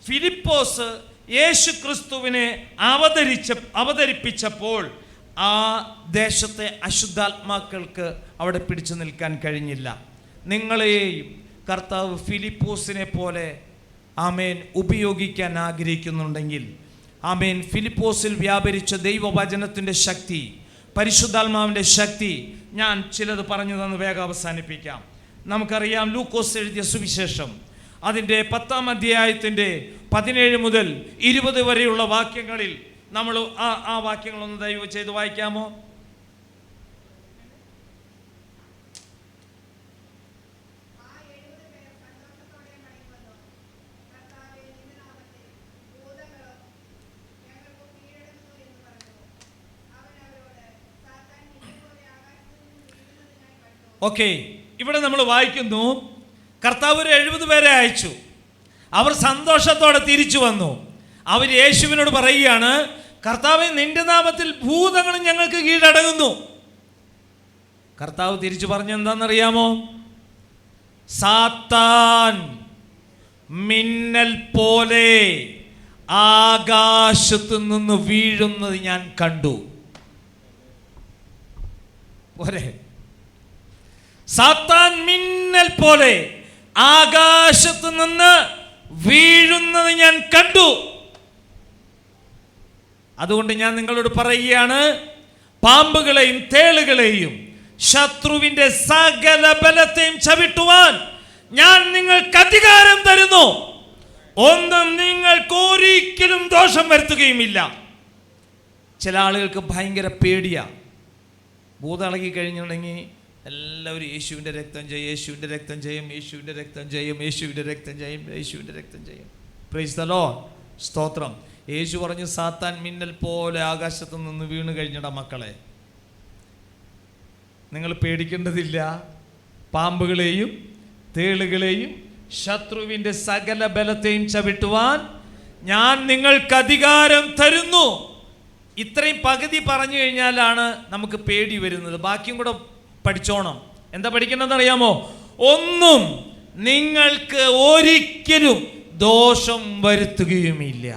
S1: ഫിലിപ്പോസ് യേശു ക്രിസ്തുവിനെ അവതരിപ്പിച്ചപ്പോൾ ആ ദേശത്തെ അശുദ്ധാത്മാക്കൾക്ക് അവിടെ പിടിച്ചു നിൽക്കാൻ കഴിഞ്ഞില്ല. നിങ്ങളെയും കർത്താവ് ഫിലിപ്പോസിനെ പോലെ ആമേൻ ഉപയോഗിക്കാൻ ആഗ്രഹിക്കുന്നുണ്ടെങ്കിൽ, ആമേൻ, ഫിലിപ്പോസിൽ വ്യാപരിച്ച ദൈവവചനത്തിൻ്റെ ശക്തി, പരിശുദ്ധാത്മാവിൻ്റെ ശക്തി, ഞാൻ ചിലത് പറഞ്ഞു തന്ന് വേഗം അവസാനിപ്പിക്കാം. നമുക്കറിയാം ലൂക്കോസ് എഴുതിയ സുവിശേഷം അതിൻ്റെ 10-ാം അധ്യായത്തിൻ്റെ 17 മുതൽ 20 വരെയുള്ള വാക്യങ്ങളിൽ നമ്മൾ ആ വാക്യങ്ങളൊന്ന് ദയവ് ചെയ്ത് വായിക്കാമോ? ഓക്കെ, ഇവിടെ നമ്മൾ വായിക്കുന്നു, കർത്താവ് ഒരു 70 പേരെ അയച്ചു. അവർ സന്തോഷത്തോടെ തിരിച്ചു വന്നു. അവർ യേശുവിനോട് പറയുകയാണ്, കർത്താവേ, നിന്റെ നാമത്തിൽ ഭൂതങ്ങളും ഞങ്ങൾക്ക് കീഴടങ്ങുന്നു. കർത്താവ് തിരിച്ചു പറഞ്ഞെന്താണെന്നറിയാമോ? സാത്താൻ മിന്നൽ പോലെ ആകാശത്തു നിന്ന് വീഴുന്നത് ഞാൻ കണ്ടു. പോരെ, സാത്താൻ മിന്നൽ പോലെ ആകാശത്ത് നിന്ന് വീഴുന്നത് ഞാൻ കണ്ടു. അതുകൊണ്ട് ഞാൻ നിങ്ങളോട് പറയുകയാണ്, പാമ്പുകളെയും തേളുകളെയും ശത്രുവിന്റെ സകല ബലത്തെയും ചവിട്ടുവാൻ ഞാൻ നിങ്ങൾക്ക് അധികാരം തരുന്നു. ഒന്നും നിങ്ങൾക്ക് ഒരിക്കലും ദോഷം വരുത്തുകയുമില്ല. ചില ആളുകൾക്ക് ഭയങ്കര പേടിയാ. ഭൂതളകി കഴിഞ്ഞിട്ടുണ്ടെങ്കിൽ എല്ലാവരും യേശുവിൻ്റെ രക്തം ചെയ്യും, യേശുവിൻ്റെ രക്തം ചെയ്യും, യേശുവിൻ്റെ രക്തം ചെയ്യും, യേശുവിൻ്റെ രക്തം ചെയ്യും, യേശുവിൻ്റെ രക്തം ചെയ്യും. Price the Lord. സ്തോത്രം. യേശു പറഞ്ഞു, സാത്താൻ മിന്നൽ പോലെ ആകാശത്ത് നിന്ന് വീണ് കഴിഞ്ഞിട മക്കളെ, നിങ്ങൾ പേടിക്കേണ്ടതില്ല. പാമ്പുകളെയും തേളുകളെയും ശത്രുവിൻ്റെ സകല ബലത്തെയും ചവിട്ടുവാൻ ഞാൻ നിങ്ങൾക്ക് അധികാരം തരുന്നു. ഇത്രയും പകുതി പറഞ്ഞു കഴിഞ്ഞാലാണ് നമുക്ക് പേടി വരുന്നത്. ബാക്കിയും കൂടെ പഠിച്ചോണം. എന്താ പഠിക്കണമെന്ന് അറിയാമോ? ഒന്നും നിങ്ങൾക്ക് ഒരിക്കലും ദോഷം വരുത്തുകയുമില്ല.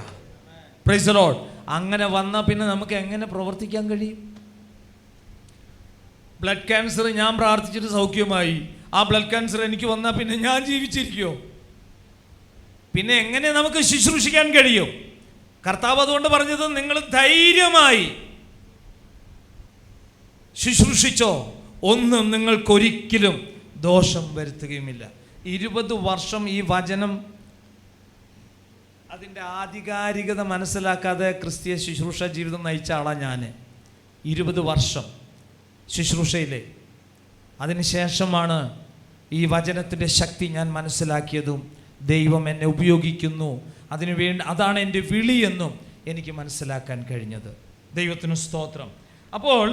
S1: Price the Lord. അങ്ങനെ വന്നാൽ പിന്നെ നമുക്ക് എങ്ങനെ പ്രവർത്തിക്കാൻ കഴിയും? ബ്ലഡ് ക്യാൻസർ ഞാൻ പ്രാർത്ഥിച്ചിട്ട് സൗഖ്യമായി. ആ ബ്ലഡ് ക്യാൻസർ എനിക്ക് വന്നാൽ പിന്നെ ഞാൻ ജീവിച്ചിരിക്കുമോ? പിന്നെ എങ്ങനെ നമുക്ക് ശുശ്രൂഷിക്കാൻ കഴിയും? കർത്താവ് അതുകൊണ്ട് പറഞ്ഞത്, നിങ്ങൾ ധൈര്യമായി ശുശ്രൂഷിച്ചോ, ഒന്നും നിങ്ങൾക്കൊരിക്കലും ദോഷം വരുത്തുകയുമില്ല. 20 വർഷം ഈ വചനം അതിൻ്റെ ആധികാരികത മനസ്സിലാക്കാതെ ക്രിസ്തീയ ശുശ്രൂഷ ജീവിതം നയിച്ച ആളാണ് ഞാൻ. 20 വർഷം ശുശ്രൂഷയിലെ. അതിനുശേഷമാണ് ഈ വചനത്തിൻ്റെ ശക്തി ഞാൻ മനസ്സിലാക്കിയതും ദൈവം എന്നെ ഉപയോഗിക്കുന്നു, അതാണ് എൻ്റെ വിളിയെന്നും എനിക്ക് മനസ്സിലാക്കാൻ കഴിഞ്ഞത്. ദൈവത്തിന് സ്തോത്രം. അപ്പോൾ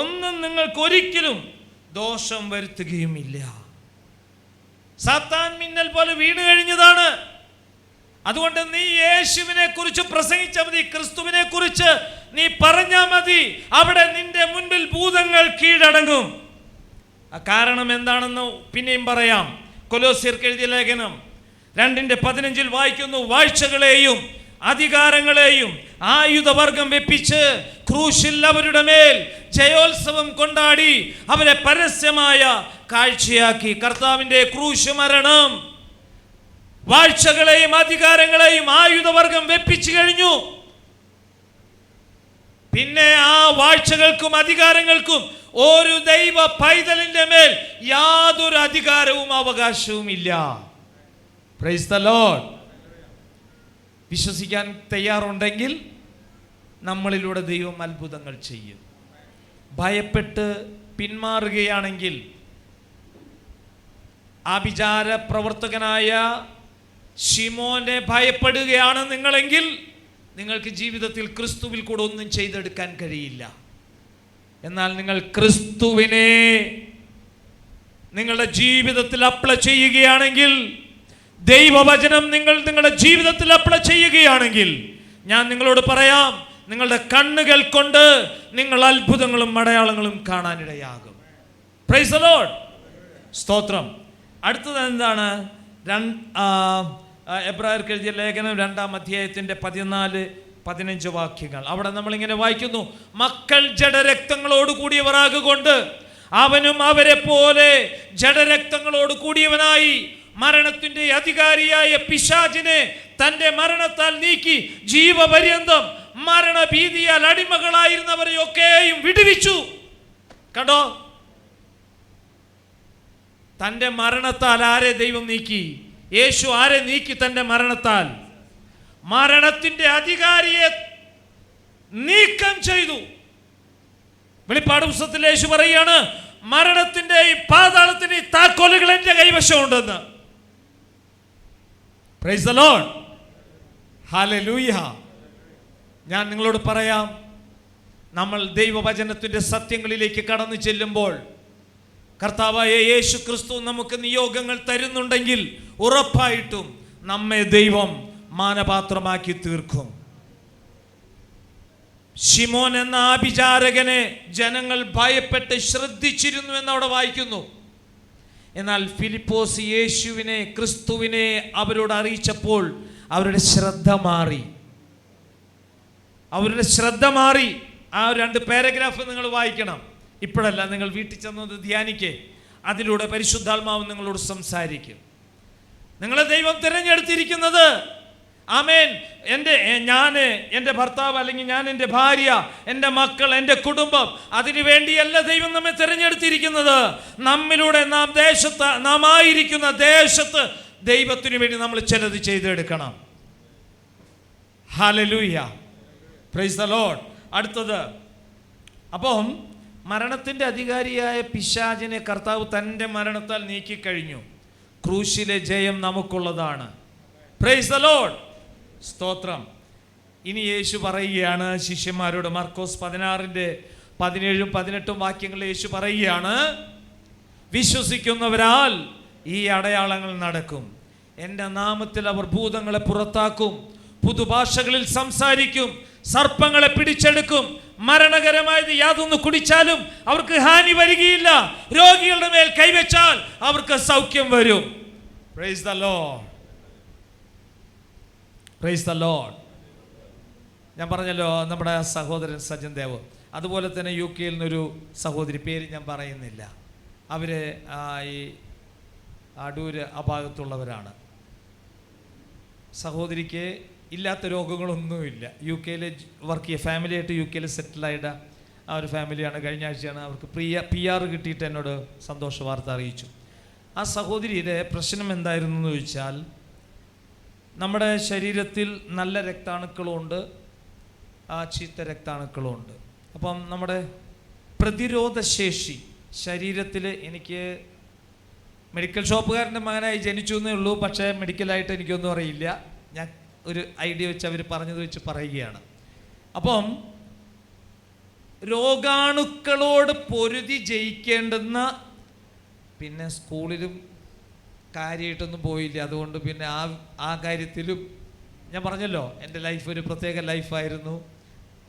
S1: ഒന്നും നിങ്ങൾക്ക് ഒരിക്കലും ദോഷം വരുത്തുകയുമില്ല. സാത്താൻ മിന്നൽ പോലെ വീണ് കഴിഞ്ഞതാണ്. അതുകൊണ്ട് നീ യേശുവിനെ കുറിച്ച് പ്രസംഗിച്ചാൽ മതി, ക്രിസ്തുവിനെ കുറിച്ച് നീ പറഞ്ഞാൽ മതി, അവിടെ നിന്റെ മുൻപിൽ ഭൂതങ്ങൾ കീഴടങ്ങും. കാരണം എന്താണെന്ന് പിന്നെയും പറയാം. കൊലോസ്യർക്ക് എഴുതിയ ലേഖനം 2:15 വായിക്കുന്നു, വാഴ്ചകളെയും അധികാരങ്ങളെയും ആയുധവർഗം വെപ്പിച്ച് ക്രൂശിൽ അവരുടെ മേൽ ജയോത്സവം കൊണ്ടാടി അവരെ പരസ്യമായ കാഴ്ചയാക്കി. കർത്താവിൻ്റെ ക്രൂശ് മരണം വാഴ്ചകളെയും അധികാരങ്ങളെയും ആയുധവർഗം വെപ്പിച്ചു കഴിഞ്ഞു. പിന്നെ ആ വാഴ്ചകൾക്കും അധികാരങ്ങൾക്കും ഒരു ദൈവ പൈതലിന്റെ മേൽ യാതൊരു അധികാരവും അവകാശവും ഇല്ല. Price the Lord. വിശ്വസിക്കാൻ തയ്യാറുണ്ടെങ്കിൽ നമ്മളിലൂടെ ദൈവം അത്ഭുതങ്ങൾ ചെയ്യും. ഭയപ്പെട്ട് പിന്മാറുകയാണെങ്കിൽ ആഭിചാര പ്രവർത്തകനായ ശിമോനെ ഭയപ്പെടുകയാണ് നിങ്ങളെങ്കിൽ നിങ്ങൾക്ക് ജീവിതത്തിൽ ക്രിസ്തുവിൽ കൂടെ ഒന്നും ചെയ്തെടുക്കാൻ കഴിയില്ല. എന്നാൽ നിങ്ങൾ ക്രിസ്തുവിനെ നിങ്ങളുടെ ജീവിതത്തിൽ അപ്ലൈ ചെയ്യുകയാണെങ്കിൽ, ദൈവവചനം നിങ്ങളുടെ ജീവിതത്തിൽ അപ്ലൈ ചെയ്യുകയാണെങ്കിൽ, ഞാൻ നിങ്ങളോട് പറയാം, നിങ്ങളുടെ കണ്ണുകൾ കൊണ്ട് നിങ്ങൾ അത്ഭുതങ്ങളും അടയാളങ്ങളും കാണാനിടയാകും. Price the Lord. സ്തോത്രം. അടുത്തത് എന്താണ്? എബ്രായർക്ക് എഴുതിയ ലേഖനം 2-ാം അധ്യായത്തിന്റെ 14-15 വാക്യങ്ങൾ. അവിടെ നമ്മളിങ്ങനെ വായിക്കുന്നു: മക്കൾ ജഡരക്തങ്ങളോട് കൂടിയവരാകൊണ്ട് അവനും അവരെ പോലെ ജഡരക്തങ്ങളോട് കൂടിയവനായി മരണത്തിന്റെ അധികാരിയായ പിശാചിനെ തന്റെ മരണത്താൽ നീക്കി ജീവപര്യന്തം മരണഭീതിയാൽ അടിമകളായിരുന്നവരെയൊക്കെയും വിടുവിച്ചു. കണ്ടോ? തന്റെ മരണത്താൽ ആരെ ദൈവം നീക്കി? യേശു ആരെ നീക്കി? തന്റെ മരണത്താൽ മരണത്തിന്റെ അധികാരിയെ നീക്കം ചെയ്തു. വെളിപ്പാട് പുസ്തകത്തിൽ യേശു പറയുകയാണ്, മരണത്തിന്റെയും പാതാളത്തിന്റെയും താക്കോലുകൾ എന്റെ കൈവശമുണ്ടെന്ന്. Praise the Lord. ഹല്ലേലൂയ. ഞാൻ നിങ്ങളോട് പറയാം, നമ്മൾ ദൈവവചനത്തിന്റെ സത്യങ്ങളിലേക്ക് കടന്നു ചെല്ലുമ്പോൾ കർത്താവായ യേശു ക്രിസ്തു നമുക്ക് നിയോഗങ്ങൾ തരുന്നുണ്ടെങ്കിൽ ഉറപ്പായിട്ടും നമ്മെ ദൈവം മാനപാത്രമാക്കി തീർക്കും. ശിമോൻ എന്ന ആഭിചാരകനെ ജനങ്ങൾ ഭയപ്പെട്ട് ശ്രദ്ധിച്ചിരുന്നു എന്നവിടെ വായിക്കുന്നു. എന്നാൽ ഫിലിപ്പോസ് യേശുവിനെ, ക്രിസ്തുവിനെ അവരോട് അറിയിച്ചപ്പോൾ അവരുടെ ശ്രദ്ധ മാറി. ആ 2 പാരഗ്രാഫ് നിങ്ങൾ വായിക്കണം. ഇപ്പോഴല്ല, നിങ്ങൾ വീട്ടിൽ ചെന്നത് ധ്യാനിക്കേ. അതിലൂടെ പരിശുദ്ധാത്മാവ് നിങ്ങളോട് സംസാരിക്കും. നിങ്ങളെ ദൈവം തിരഞ്ഞെടുത്തിരിക്കുന്നത്, ആമേൻ, ഞാൻ എൻ്റെ ഭർത്താവ്, അല്ലെങ്കിൽ ഞാൻ എൻ്റെ ഭാര്യ, എൻ്റെ മക്കൾ, എൻ്റെ കുടുംബം, അതിനു വേണ്ടിയല്ല ദൈവം നമ്മെ തിരഞ്ഞെടുത്തിരിക്കുന്നത്. നമ്മിലൂടെ നാം ആയിരിക്കുന്ന ദേശത്ത് ദൈവത്തിനു വേണ്ടി നമ്മൾ ചിലത് ചെയ്തെടുക്കണം. ഹല്ലേലൂയ. Price the Lord. അടുത്തത്, അപ്പം മരണത്തിൻ്റെ അധികാരിയായ പിശാചിനെ കർത്താവ് തൻ്റെ മരണത്താൽ നീക്കിക്കഴിഞ്ഞു. ക്രൂശിലെ ജയം നമുക്കുള്ളതാണ്. Price the Lord. സ്തോത്രം. ഇനി യേശു പറയുകയാണ് ശിഷ്യന്മാരോട്, മർക്കോസ് 16-17-18 വാക്യങ്ങളിൽ യേശു പറയുകയാണ്, വിശ്വസിക്കുന്നവരാൽ ഈ അടയാളങ്ങൾ നടക്കും. എൻ്റെ നാമത്തിൽ അവർ ഭൂതങ്ങളെ പുറത്താക്കും, പുതുഭാഷകളിൽ സംസാരിക്കും, സർപ്പങ്ങളെ പിടിച്ചെടുക്കും, മരണകരമായത് യാതൊന്ന് കുടിച്ചാലും അവർക്ക് ഹാനി വരികയില്ല, രോഗികളുടെ മേൽ കൈവച്ചാൽ അവർക്ക് സൗഖ്യം വരും. Price the Lord. Price the Lord. ഞാൻ പറഞ്ഞല്ലോ, നമ്മുടെ സഹോദരൻ സജൻ ദേവ്, അതുപോലെ തന്നെ UK നിന്നൊരു സഹോദരി, പേര് ഞാൻ പറയുന്നില്ല, അവർ ഈ അടൂര് ആ ഭാഗത്തുള്ളവരാണ്. സഹോദരിക്ക് ഇല്ലാത്ത രോഗങ്ങളൊന്നുമില്ല. UK വർക്ക് ചെയ്യുക, ഫാമിലിയായിട്ട് UK സെറ്റിലായിട്ട് ആ ഒരു ഫാമിലിയാണ്. കഴിഞ്ഞ ആഴ്ചയാണ് അവർക്ക് PR കിട്ടിയിട്ട് എന്നോട് സന്തോഷ വാർത്ത അറിയിച്ചു. ആ സഹോദരിയുടെ പ്രശ്നം എന്തായിരുന്നു എന്ന് ചോദിച്ചാൽ, നമ്മുടെ ശരീരത്തിൽ നല്ല രക്താണുക്കളുണ്ട്, ചീത്ത രക്താണുക്കളുണ്ട്. അപ്പം നമ്മുടെ പ്രതിരോധശേഷി ശരീരത്തിൽ, എനിക്ക് മെഡിക്കൽ ഷോപ്പുകാരൻ്റെ മകനായി ജനിച്ചു എന്നേ ഉള്ളൂ, പക്ഷേ മെഡിക്കലായിട്ട് എനിക്കൊന്നും അറിയില്ല. ഞാൻ ഒരു ഐഡിയ വെച്ച് അവർ പറഞ്ഞത് വെച്ച് പറയുകയാണ്. അപ്പം രോഗാണുക്കളോട് പൊരുതി ജയിക്കേണ്ടുന്ന, പിന്നെ സ്കൂളിലും കാര്യമായിട്ടൊന്നും പോയില്ല, അതുകൊണ്ട് പിന്നെ ആ കാര്യത്തിലും ഞാൻ പറഞ്ഞല്ലോ, എൻ്റെ ലൈഫ് ഒരു പ്രത്യേക ലൈഫായിരുന്നു,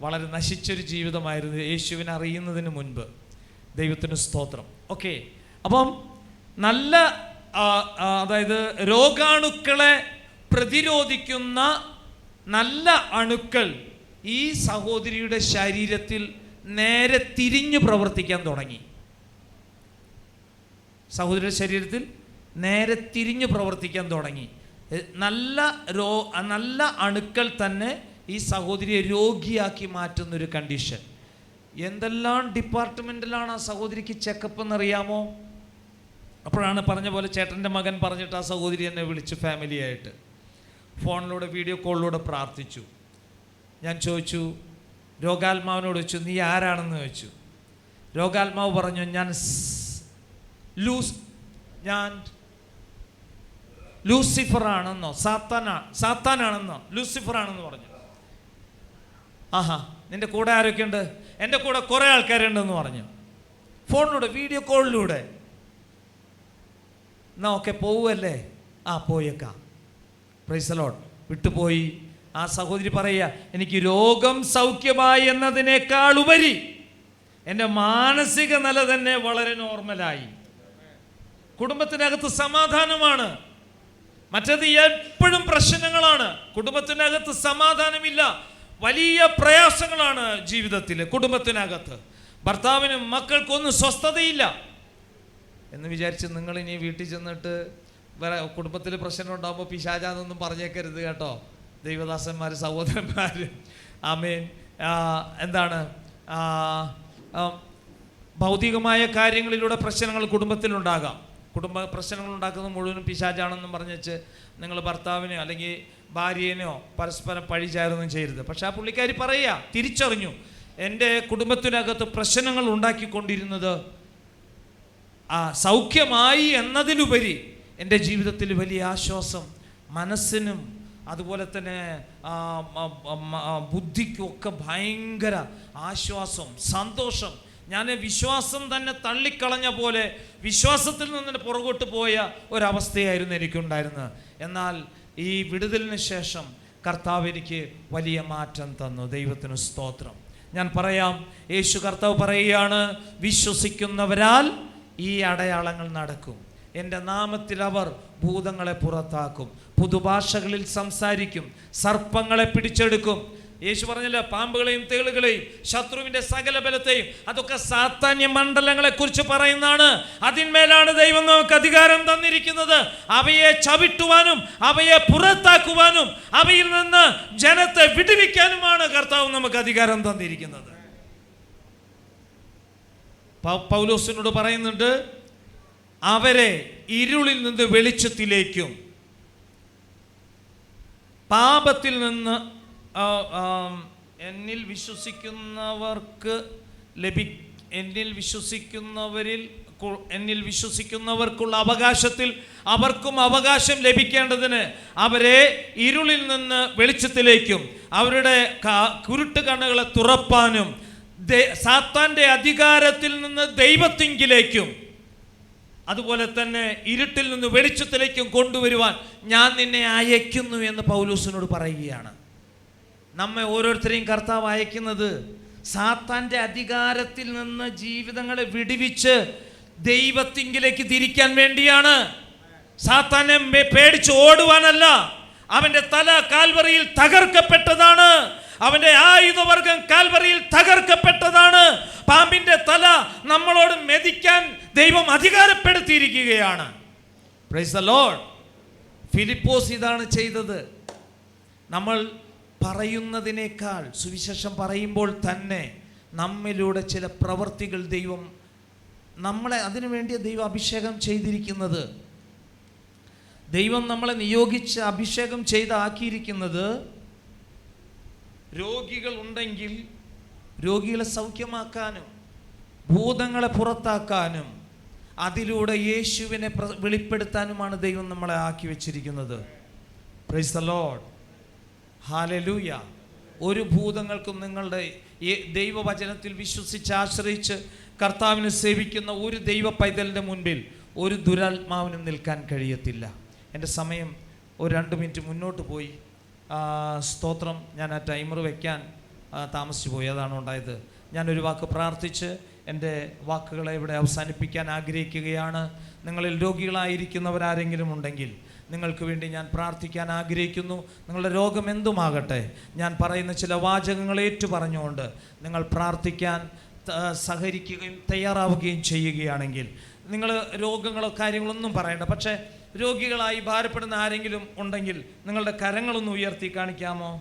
S1: വളരെ നശിച്ചൊരു ജീവിതമായിരുന്നു യേശുവിനെ അറിയുന്നതിന് മുൻപ്. ദൈവത്തിന് സ്തോത്രം. ഓക്കെ. അപ്പം നല്ല, അതായത് രോഗാണുക്കളെ പ്രതിരോധിക്കുന്ന നല്ല അണുക്കൾ ഈ സഹോദരിയുടെ ശരീരത്തിൽ നേരെ തിരിഞ്ഞു പ്രവർത്തിക്കാൻ തുടങ്ങി. സഹോദരിയുടെ ശരീരത്തിൽ നേരെ തിരിഞ്ഞു പ്രവർത്തിക്കാൻ തുടങ്ങി. നല്ല അണുക്കൾ തന്നെ ഈ സഹോദരിയെ രോഗിയാക്കി മാറ്റുന്നൊരു കണ്ടീഷൻ. എന്തെല്ലാം ഡിപ്പാർട്ട്മെൻറ്റിലാണ് ആ സഹോദരിക്ക് ചെക്കപ്പ് എന്നറിയാമോ? അപ്പോഴാണ് പറഞ്ഞ പോലെ ചേട്ടൻ്റെ മകൻ പറഞ്ഞിട്ട് ആ സഹോദരി എന്നെ വിളിച്ചു, ഫാമിലിയായിട്ട് ഫോണിലൂടെ വീഡിയോ കോളിലൂടെ പ്രാർത്ഥിച്ചു. ഞാൻ ചോദിച്ചു, രോഗാത്മാവിനോട് ചോദിച്ചു, നീ ആരാണെന്ന് ചോദിച്ചു. രോഗാത്മാവ് പറഞ്ഞു, ഞാൻ ലൂസിഫർ ആണെന്നോ സാത്താനാണെന്നോ ലൂസിഫർ ആണെന്ന് പറഞ്ഞു. ആഹാ, നിന്റെ കൂടെ ആരൊക്കെയുണ്ട്? എൻ്റെ കൂടെ കുറേ ആൾക്കാരുണ്ടെന്ന് പറഞ്ഞു. ഫോണിലൂടെ, വീഡിയോ കോളിലൂടെ. എന്നാ ഓക്കെ, പോവുമല്ലേ? പോയേക്കാം. Price the Lord. വിട്ടുപോയി. ആ സഹോദരി പറയുക, എനിക്ക് രോഗം സൗഖ്യമായി എന്നതിനേക്കാൾ ഉപരി എൻ്റെ മാനസിക നില തന്നെ വളരെ നോർമലായി. കുടുംബത്തിനകത്ത് സമാധാനമാണ്. മറ്റത് എപ്പോഴും പ്രശ്നങ്ങളാണ്. കുടുംബത്തിനകത്ത് സമാധാനമില്ല. വലിയ പ്രയാസങ്ങളാണ് ജീവിതത്തിൽ. കുടുംബത്തിനകത്ത് ഭർത്താവിനും മക്കൾക്കൊന്നും സ്വസ്ഥതയില്ല എന്ന് വിചാരിച്ച് നിങ്ങൾ ഇനി വീട്ടിൽ ചെന്നിട്ട് വേറെ കുടുംബത്തിൽ പ്രശ്നം ഉണ്ടാകുമ്പോൾ പിശാചാന്നൊന്നും പറഞ്ഞേക്കരുത് കേട്ടോ, ദൈവദാസന്മാർ, സഹോദരന്മാർ. ആമേൻ. എന്താണ്, ഭൗതികമായ കാര്യങ്ങളിലൂടെ പ്രശ്നങ്ങൾ കുടുംബത്തിലുണ്ടാകാം. കുടുംബ പ്രശ്നങ്ങൾ ഉണ്ടാക്കുന്നത് മുഴുവനും പിശാചാണെന്നും പറഞ്ഞിച്ച് നിങ്ങൾ ഭർത്താവിനെയോ അല്ലെങ്കിൽ ഭാര്യേനെയോ പരസ്പരം പഴിചാരൊന്നും ചെയ്യരുത്. പക്ഷെ ആ പുള്ളിക്കാരി പറയുക, തിരിച്ചറിഞ്ഞു, എൻ്റെ കുടുംബത്തിനകത്ത് പ്രശ്നങ്ങൾ ഉണ്ടാക്കിക്കൊണ്ടിരുന്നത് സൗഖ്യമായി എന്നതിലുപരി എൻ്റെ ജീവിതത്തിൽ വലിയ ആശ്വാസം, മനസ്സിനും അതുപോലെ തന്നെ ബുദ്ധിക്കും ഒക്കെ ഭയങ്കര ആശ്വാസം, സന്തോഷം. ഞാൻ വിശ്വാസം തന്നെ തള്ളിക്കളഞ്ഞ പോലെ വിശ്വാസത്തിൽ നിന്ന് പുറകോട്ട് പോയ ഒരവസ്ഥയായിരുന്നു എനിക്കുണ്ടായിരുന്നത്. എന്നാൽ ഈ വിടുതലിന് ശേഷം കർത്താവ് എനിക്ക് വലിയ മാറ്റം തന്നു. ദൈവത്തിന് സ്തോത്രം. ഞാൻ പറയാം, യേശു കർത്താവ് പറയുകയാണ്, വിശ്വസിക്കുന്നവരാൽ ഈ അടയാളങ്ങൾ നടക്കും. എൻ്റെ നാമത്തിൽ അവർ ഭൂതങ്ങളെ പുറത്താക്കും, പുതുഭാഷകളിൽ സംസാരിക്കും, സർപ്പങ്ങളെ പിടിച്ചെടുക്കും. യേശു പറഞ്ഞല്ലോ, പാമ്പുകളെയും തേളുകളെയും ശത്രുവിൻ്റെ സകല ബലത്തെയും. അതൊക്കെ സാത്താന്യ മണ്ഡലങ്ങളെ കുറിച്ച് പറയുന്നതാണ്. അതിന്മേലാണ് ദൈവം നമുക്ക് അധികാരം തന്നിരിക്കുന്നത്. അവയെ ചവിട്ടുവാനും അവയെ പുറത്താക്കുവാനും അവയിൽ നിന്ന് ജനത്തെ വിടുവിക്കാനുമാണ് കർത്താവ് നമുക്ക് അധികാരം തന്നിരിക്കുന്നത്. പൗലോസിനോട് പറയുന്നുണ്ട്, അവരെ ഇരുളിൽ നിന്ന് വെളിച്ചത്തിലേക്കും പാപത്തിൽ നിന്ന് എന്നിൽ വിശ്വസിക്കുന്നവർക്കുള്ള അവകാശത്തിൽ അവർക്കും അവകാശം ലഭിക്കേണ്ടതിന് അവരെ ഇരുളിൽ നിന്ന് വെളിച്ചത്തിലേക്കും അവരുടെ കുരുട്ട് കണ്ണുകളെ തുറപ്പാനും സാത്താന്റെ അധികാരത്തിൽ നിന്ന് ദൈവത്തിങ്കിലേക്കും അതുപോലെ തന്നെ ഇരുട്ടിൽ നിന്ന് വെളിച്ചത്തിലേക്കും കൊണ്ടുവരുവാൻ ഞാൻ നിന്നെ അയക്കുന്നു എന്ന് പൗലോസിനോട് പറയുകയാണ്. നമ്മെ ഓരോരുത്തരെയും കർത്താവ് അയക്കുന്നത് സാത്താന്റെ അധികാരത്തിൽ നിന്ന് ജീവിതങ്ങളെ വിടുവിച്ച് ദൈവത്തിങ്കിലേക്ക് തിരിക്കാൻ വേണ്ടിയാണ്. സാത്താനെ പേടിച്ച് ഓടുവാനല്ല. അവന്റെ തല കാൽവറിയിൽ തകർക്കപ്പെട്ടതാണ്. അവന്റെ ആയുധവർഗം കാൽവറിയിൽ തകർക്കപ്പെട്ടതാണ്. പാമ്പിന്റെ തല നമ്മളോട് മെതിക്കാൻ ദൈവം അധികാരപ്പെടുത്തിയിരിക്കുകയാണ്. Praise the Lord. ഫിലിപ്പോസ് ഇതാണ് ചെയ്തത്. നമ്മൾ പറയുന്നതിനേക്കാൾ സുവിശേഷം പറയുമ്പോൾ തന്നെ നമ്മിലൂടെ ചില പ്രവൃത്തികൾ ദൈവം നമ്മളെ അതിനുവേണ്ടി ദൈവം അഭിഷേകം ചെയ്തിരിക്കുന്നത്. ദൈവം നമ്മളെ നിയോഗിച്ച് അഭിഷേകം ചെയ്താക്കിയിരിക്കുന്നത് രോഗികൾ ഉണ്ടെങ്കിൽ രോഗികളെ സൗഖ്യമാക്കാനും ഭൂതങ്ങളെ പുറത്താക്കാനും അതിലൂടെ യേശുവിനെ വെളിപ്പെടുത്താനുമാണ് ദൈവം നമ്മളെ ആക്കി വെച്ചിരിക്കുന്നത്. Price the Lord. ഹല്ലേലൂയ. ഒരു ഭൂതങ്ങൾക്കും നിങ്ങളുടെ ദൈവവചനത്തിൽ വിശ്വസിച്ച് ആശ്രയിച്ച് കർത്താവിനെ സേവിക്കുന്ന ഒരു ദൈവ പൈതലിൻ്റെ മുൻപിൽ ഒരു ദുരാത്മാവിനും നിൽക്കാൻ കഴിയത്തില്ല. എൻ്റെ സമയം ഒരു 2 മിനിറ്റ് മുന്നോട്ട് പോയി. സ്തോത്രം. ഞാൻ ആ ടൈമർ വയ്ക്കാൻ താമസിച്ചു പോയി, അതാണ് ഉണ്ടായത്. ഞാനൊരു വാക്ക് പ്രാർത്ഥിച്ച് എൻ്റെ വാക്കുകളെ ഇവിടെ അവസാനിപ്പിക്കാൻ ആഗ്രഹിക്കുകയാണ്. നിങ്ങളിൽ രോഗികളായിരിക്കുന്നവരാരെങ്കിലും ഉണ്ടെങ്കിൽ നിങ്ങൾക്ക് വേണ്ടി ഞാൻ പ്രാർത്ഥിക്കാൻ ആഗ്രഹിക്കുന്നു. നിങ്ങളുടെ രോഗം എന്തുമാകട്ടെ, ഞാൻ പറയുന്ന ചില വാചകങ്ങൾ ഏറ്റു പറഞ്ഞുകൊണ്ട് നിങ്ങൾ പ്രാർത്ഥിക്കാൻ സഹകരിക്കുകയും തയ്യാറാവുകയും ചെയ്യുകയാണെങ്കിൽ നിങ്ങൾ രോഗങ്ങളോ കാര്യങ്ങളൊന്നും പറയണ്ട. പക്ഷേ രോഗികളായി ഭാരപ്പെടുന്ന ആരെങ്കിലും ഉണ്ടെങ്കിൽ നിങ്ങളുടെ കരങ്ങളൊന്ന് ഉയർത്തി കാണിക്കാമോ?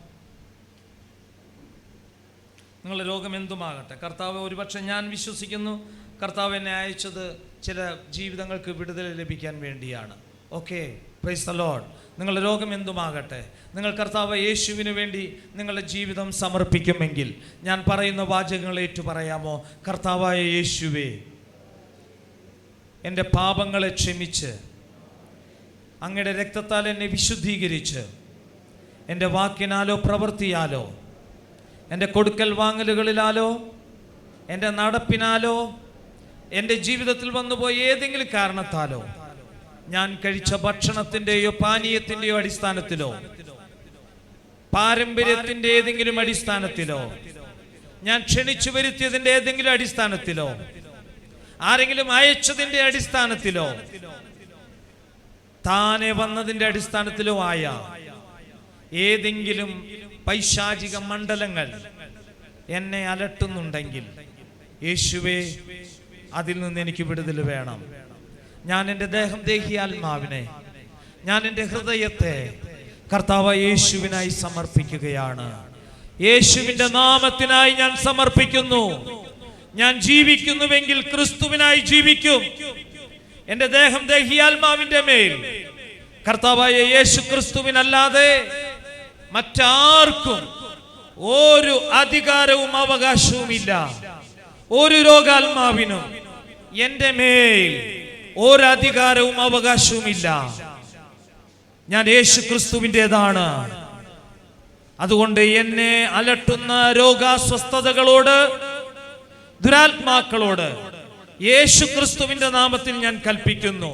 S1: നിങ്ങളുടെ രോഗം എന്തുമാകട്ടെ, കർത്താവ് ഒരുപക്ഷെ ഞാൻ വിശ്വസിക്കുന്നു കർത്താവ് എന്നെ അയച്ചത് ചില ജീവിതങ്ങൾക്ക് വിടുതൽ ലഭിക്കാൻ വേണ്ടിയാണ്. Okay, price the Lord. നിങ്ങളുടെ രോഗം എന്തുമാകട്ടെ, നിങ്ങൾ കർത്താവ് യേശുവിന് വേണ്ടി നിങ്ങളുടെ ജീവിതം സമർപ്പിക്കുമെങ്കിൽ ഞാൻ പറയുന്ന വാചകങ്ങൾ ഏറ്റു പറയാമോ? കർത്താവായ യേശുവേ, എൻ്റെ പാപങ്ങളെ ക്ഷമിച്ച് അങ്ങയുടെ രക്തത്താൽ എന്നെ വിശുദ്ധീകരിച്ച് എൻ്റെ വാക്കിനാലോ പ്രവൃത്തിയാലോ എൻ്റെ കൊടുക്കൽ വാങ്ങലുകളിലാലോ എൻ്റെ നടപ്പിനാലോ എൻ്റെ ജീവിതത്തിൽ വന്നുപോയ ഏതെങ്കിലും കാരണത്താലോ ഞാൻ കഴിച്ച ഭക്ഷണത്തിൻ്റെയോ പാനീയത്തിൻ്റെയോ അടിസ്ഥാനത്തിലോ പാരമ്പര്യത്തിൻ്റെ ഏതെങ്കിലും അടിസ്ഥാനത്തിലോ ഞാൻ ക്ഷണിച്ചു വരുത്തിയതിൻ്റെ ഏതെങ്കിലും അടിസ്ഥാനത്തിലോ ആരെങ്കിലും അയച്ചതിൻ്റെ അടിസ്ഥാനത്തിലോ താനെ വന്നതിൻ്റെ അടിസ്ഥാനത്തിലോ ആയ ഏതെങ്കിലും പൈശാചിക മണ്ഡലങ്ങൾ എന്നെ അലട്ടുന്നുണ്ടെങ്കിൽ യേശുവേ, അതിൽ നിന്ന് എനിക്ക് വിടുതൽ വേണം. ഞാൻ എൻ്റെ ദേഹം, ദേഹി, ആത്മാവിനെ, ഞാൻ എൻ്റെ ഹൃദയത്തെ കർത്താവ് യേശുവിനായി സമർപ്പിക്കുകയാണ്. യേശുവിൻ്റെ നാമത്തിനായി ഞാൻ സമർപ്പിക്കുന്നു. ഞാൻ ജീവിക്കുന്നുവെങ്കിൽ ക്രിസ്തുവിനായി ജീവിക്കും. എൻ്റെ ദേഹം, ദേഹി, ആത്മാവിന്റെ മേൽ കർത്താവായ യേശു ക്രിസ്തുവിനല്ലാതെ മറ്റാർക്കും ഒരു അധികാരവും അവകാശവുമില്ല. ഒരു രോഗാത്മാവിനും എൻ്റെ മേൽ ഒരു അധികാരവും അവകാശവുമില്ല. ഞാൻ യേശു ക്രിസ്തുവിൻ്റെതാണ്. അതുകൊണ്ട് എന്നെ അലട്ടുന്ന രോഗാസ്വസ്ഥതകളോട്, ദുരാത്മാക്കളോട് യേശു ക്രിസ്തുവിന്റെ നാമത്തിൽ ഞാൻ കൽപ്പിക്കുന്നു,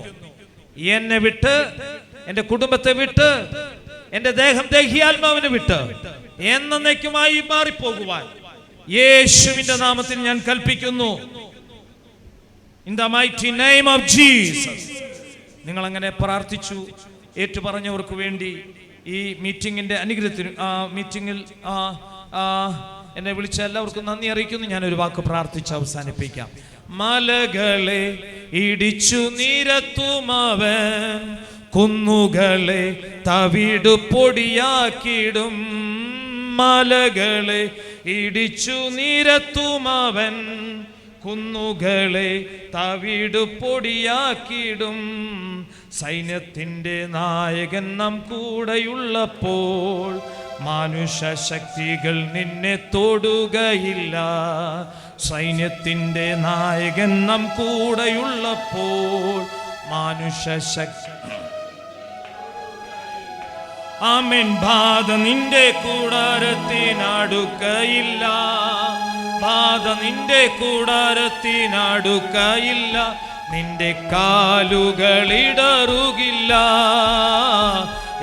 S1: എന്നെ വിട്ട്, എൻ്റെ കുടുംബത്തെ വിട്ട്, എൻ്റെ ദേഹം, ദേഹി, ആത്മാവിനെ വിട്ട് എന്നേക്കുമായി മാറിപ്പോകുവാൻ യേശുവിന്റെ നാമത്തിൽ ഞാൻ കൽപ്പിക്കുന്നു. In the mighty name of Jesus. നിങ്ങൾ അങ്ങനെ പ്രാർത്ഥിച്ചു ഏറ്റുപറഞ്ഞവർക്ക് വേണ്ടി ഈ മീറ്റിംഗിന്റെ അനുഗ്രഹത്തിന്, മീറ്റിംഗിൽ എന്നെ വിളിച്ച എല്ലാവർക്കും നന്ദി അറിയിക്കുന്നു. ഞാനൊരു വാക്ക് പ്രാർത്ഥിച്ച് അവസാനിപ്പിക്കാം. മലകളെ ഇടിച്ചു നിരത്തുമവൻ, കുന്നുകളെ തവിടു പൊടിയാക്കിടും. മലകളെ ഇടിച്ചു നിരത്തുമവൻ, കുന്നുകളെ തവിടു പൊടിയാക്കിടും. സൈന്യത്തിൻ്റെ നായകൻ നാം കൂടെയുള്ളപ്പോൾ മനുഷ്യശക്തികൾ നിന്നെ തൊടുകയില്ല. സൈന്യത്തിൻ്റെ നായകൻ നാം കൂടെയുള്ളപ്പോൾ മനുഷ്യശക്തി, ആമേൻ. ബാധ നിന്റെ കൂടാരത്തിനടുക്കയില്ല, ബാധ നിന്റെ കൂടാരത്തിനടുക്കയില്ല. നിന്റെ കാലുകളിടറുകില്ല,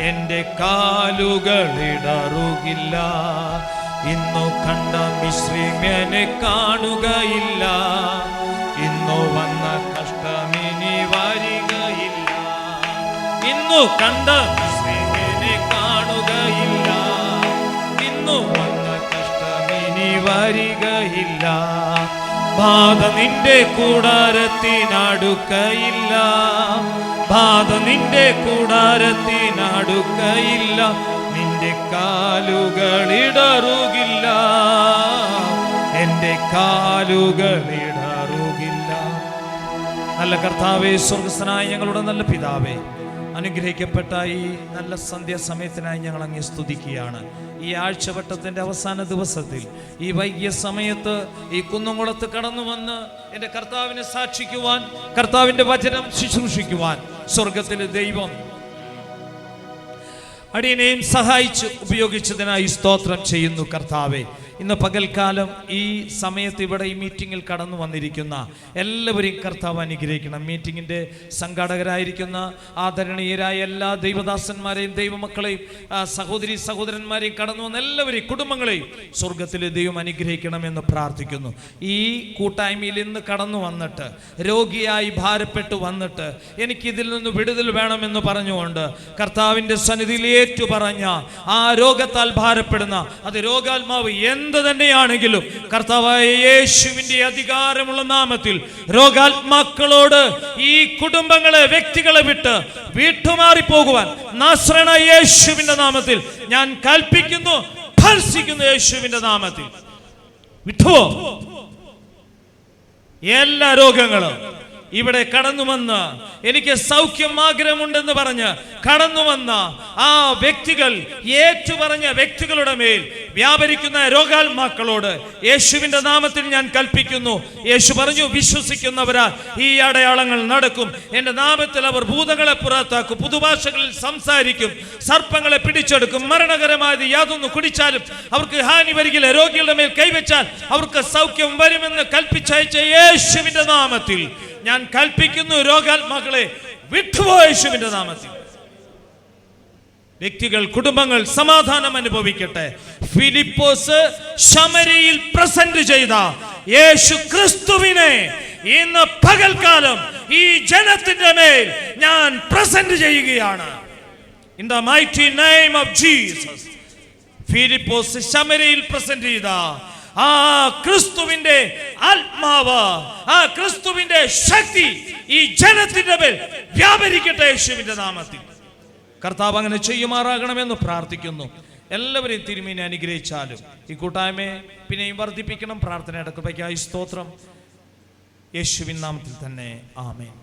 S1: എൻ്റെ കാലുകളിടറുകില്ല. ഇന്നു കണ്ട മിശ്രീമ്യനെ കാണുകയില്ല, ഇന്നു വന്ന കഷ്ടമിനി വരികയില്ല. ഇന്നു കണ്ട മിശ്രീമ്യനെ കാണുകയില്ല, ഇന്നു വന്ന കഷ്ടമിനി വരികയില്ല. ബാധ നിന്റെ കൂടാരത്തിനടുക്കയില്ല, ബാധ നിന്റെ കൂടാരത്തിനടുക്കയില്ല. നിന്റെ കാലുകളിടറുകില്ല, എൻ്റെ കാലുകളിടറുകില്ല. നല്ല കർത്താവേ, സ്വർഗ്ഗസ്ഥനായ ഞങ്ങളുടെ നല്ല പിതാവേ, അനുഗ്രഹിക്കപ്പെട്ട ഈ നല്ല സന്ധ്യാസമയത്തിനായി ഞങ്ങൾ അങ്ങേ സ്തുതിക്കുകയാണ്. ഈ ആഴ്ചവട്ടത്തിൻ്റെ അവസാന ദിവസത്തിൽ ഈ വൈകിയ സമയത്ത് ഈ കുന്നംകുളത്ത് കടന്നു വന്ന് എൻ്റെ കർത്താവിനെ സാക്ഷിക്കുവാൻ, കർത്താവിൻ്റെ വചനം ശുശ്രൂഷിക്കുവാൻ സ്വർഗത്തിലെ ദൈവം അടിയനെയും സഹായിച്ച് ഉപയോഗിച്ചതിനായി സ്തോത്രം ചെയ്യുന്നു. കർത്താവെ, ഇന്ന് പകൽക്കാലം ഈ സമയത്ത് ഇവിടെ ഈ മീറ്റിങ്ങിൽ കടന്നു വന്നിരിക്കുന്ന എല്ലാവരെയും കർത്താവ് അനുഗ്രഹിക്കണം. മീറ്റിങ്ങിൻ്റെ സംഘാടകരായിരിക്കുന്ന ആദരണീയരായ എല്ലാ ദൈവദാസന്മാരെയും, ദൈവമക്കളെയും, സഹോദരി സഹോദരന്മാരെയും, കടന്നു വന്ന എല്ലാവരെയും, കുടുംബങ്ങളെയും സ്വർഗത്തിലെ ദൈവം അനുഗ്രഹിക്കണമെന്ന് പ്രാർത്ഥിക്കുന്നു. ഈ കൂട്ടായ്മയിൽ ഇന്ന് കടന്നു വന്നിട്ട് രോഗിയായി ഭാരപ്പെട്ടു വന്നിട്ട് എനിക്കിതിൽ നിന്ന് വിടുതൽ വേണമെന്ന് പറഞ്ഞുകൊണ്ട് കർത്താവിൻ്റെ സന്നിധിയിൽ ഏറ്റു പറഞ്ഞ ആ രോഗത്താൽ ഭാരപ്പെടുന്ന, അത് രോഗാത്മാവ് എന്ത് തന്നെയാണെങ്കിലും കർത്താവായ യേശുവിന്റെ അധികാരമുള്ള നാമത്തിൽ രോഗാത്മാക്കളോട് ഈ കുടുംബങ്ങളെ, വ്യക്തികളെ വിട്ട് വിട്ടുമാറിപ്പോകുവാൻ നസ്രേനായ യേശുവിന്റെ നാമത്തിൽ ഞാൻ കൽപ്പിക്കുന്നു, ഭർഷിക്കുന്നു. യേശുവിന്റെ നാമത്തിൽ വിട്ടുവോ എല്ലാ രോഗങ്ങളും ഇവിടെ കടന്നു വന്ന് എനിക്ക് സൗഖ്യം ആഗ്രഹമുണ്ടെന്ന് പറഞ്ഞ് കടന്നു വന്ന ആ വ്യക്തികൾ, ഏറ്റുപറഞ്ഞ വ്യക്തികളുടെ മേൽ
S2: വ്യാപരിക്കുന്ന രോഗാത്മാക്കളോട് യേശുവിന്റെ നാമത്തിൽ ഞാൻ കൽപ്പിക്കുന്നു. യേശു പറഞ്ഞു, വിശ്വസിക്കുന്നവരാൽ ഈ അടയാളങ്ങൾ നടക്കും. എന്റെ നാമത്തിൽ അവർ ഭൂതങ്ങളെ പുറത്താക്കും, പുതുഭാഷകളിൽ സംസാരിക്കും, സർപ്പങ്ങളെ പിടിച്ചെടുക്കും, മരണകരമായത് യാതൊന്ന് കുടിച്ചാലും അവർക്ക് ഹാനി വരികില്ല, രോഗികളുടെ മേൽ കൈവച്ചാൽ അവർക്ക് സൗഖ്യം വരുമെന്ന് കൽപ്പിച്ചയച്ച യേശുവിന്റെ നാമത്തിൽ ഞാൻ കൽപ്പിക്കുന്നു, രോഗാത്മാക്കളെ വിട്ടുപോ യേശുവിന്റെ നാമത്തിൽ. വ്യക്തികൾ, കുടുംബങ്ങൾ സമാധാനം അനുഭവിക്കട്ടെ. ഫിലിപ്പോസ് ശമരിയിൽ പ്രസന്റ് ചെയ്ത യേശു ക്രിസ്തുവിനെ ഇന്ന് പകൽക്കാലം ഈ ജനത്തിന്റെ മേൽ ഞാൻ പ്രസന്റ് ചെയ്യുകയാണ്. In the mighty name of Jesus. Philipose ശമരിയിൽ പ്രസന്റ് ചെയ്ത ആ ക്രിസ്തുവിന്റെ ആത്മാവ്, ആ ക്രിസ്തുവിന്റെ ശക്തി ഈ ജനത്തിന്റെ മേൽ വ്യാപരിക്കട്ടെ യേശുവിന്റെ നാമത്തിൽ. കർത്താവ് അങ്ങനെ ചെയ്യുമാറാകണമെന്ന് പ്രാർത്ഥിക്കുന്നു. എല്ലാവരെയും തിരുമേനി അനുഗ്രഹിച്ചാലും ഈ കൂട്ടായ്മയെ പിന്നെയും വർദ്ധിപ്പിക്കണം. പ്രാർത്ഥനയുടെ കൃപയ്ക്കായി സ്തോത്രം. യേശുവിൻ നാമത്തിൽ തന്നെ ആമേൻ.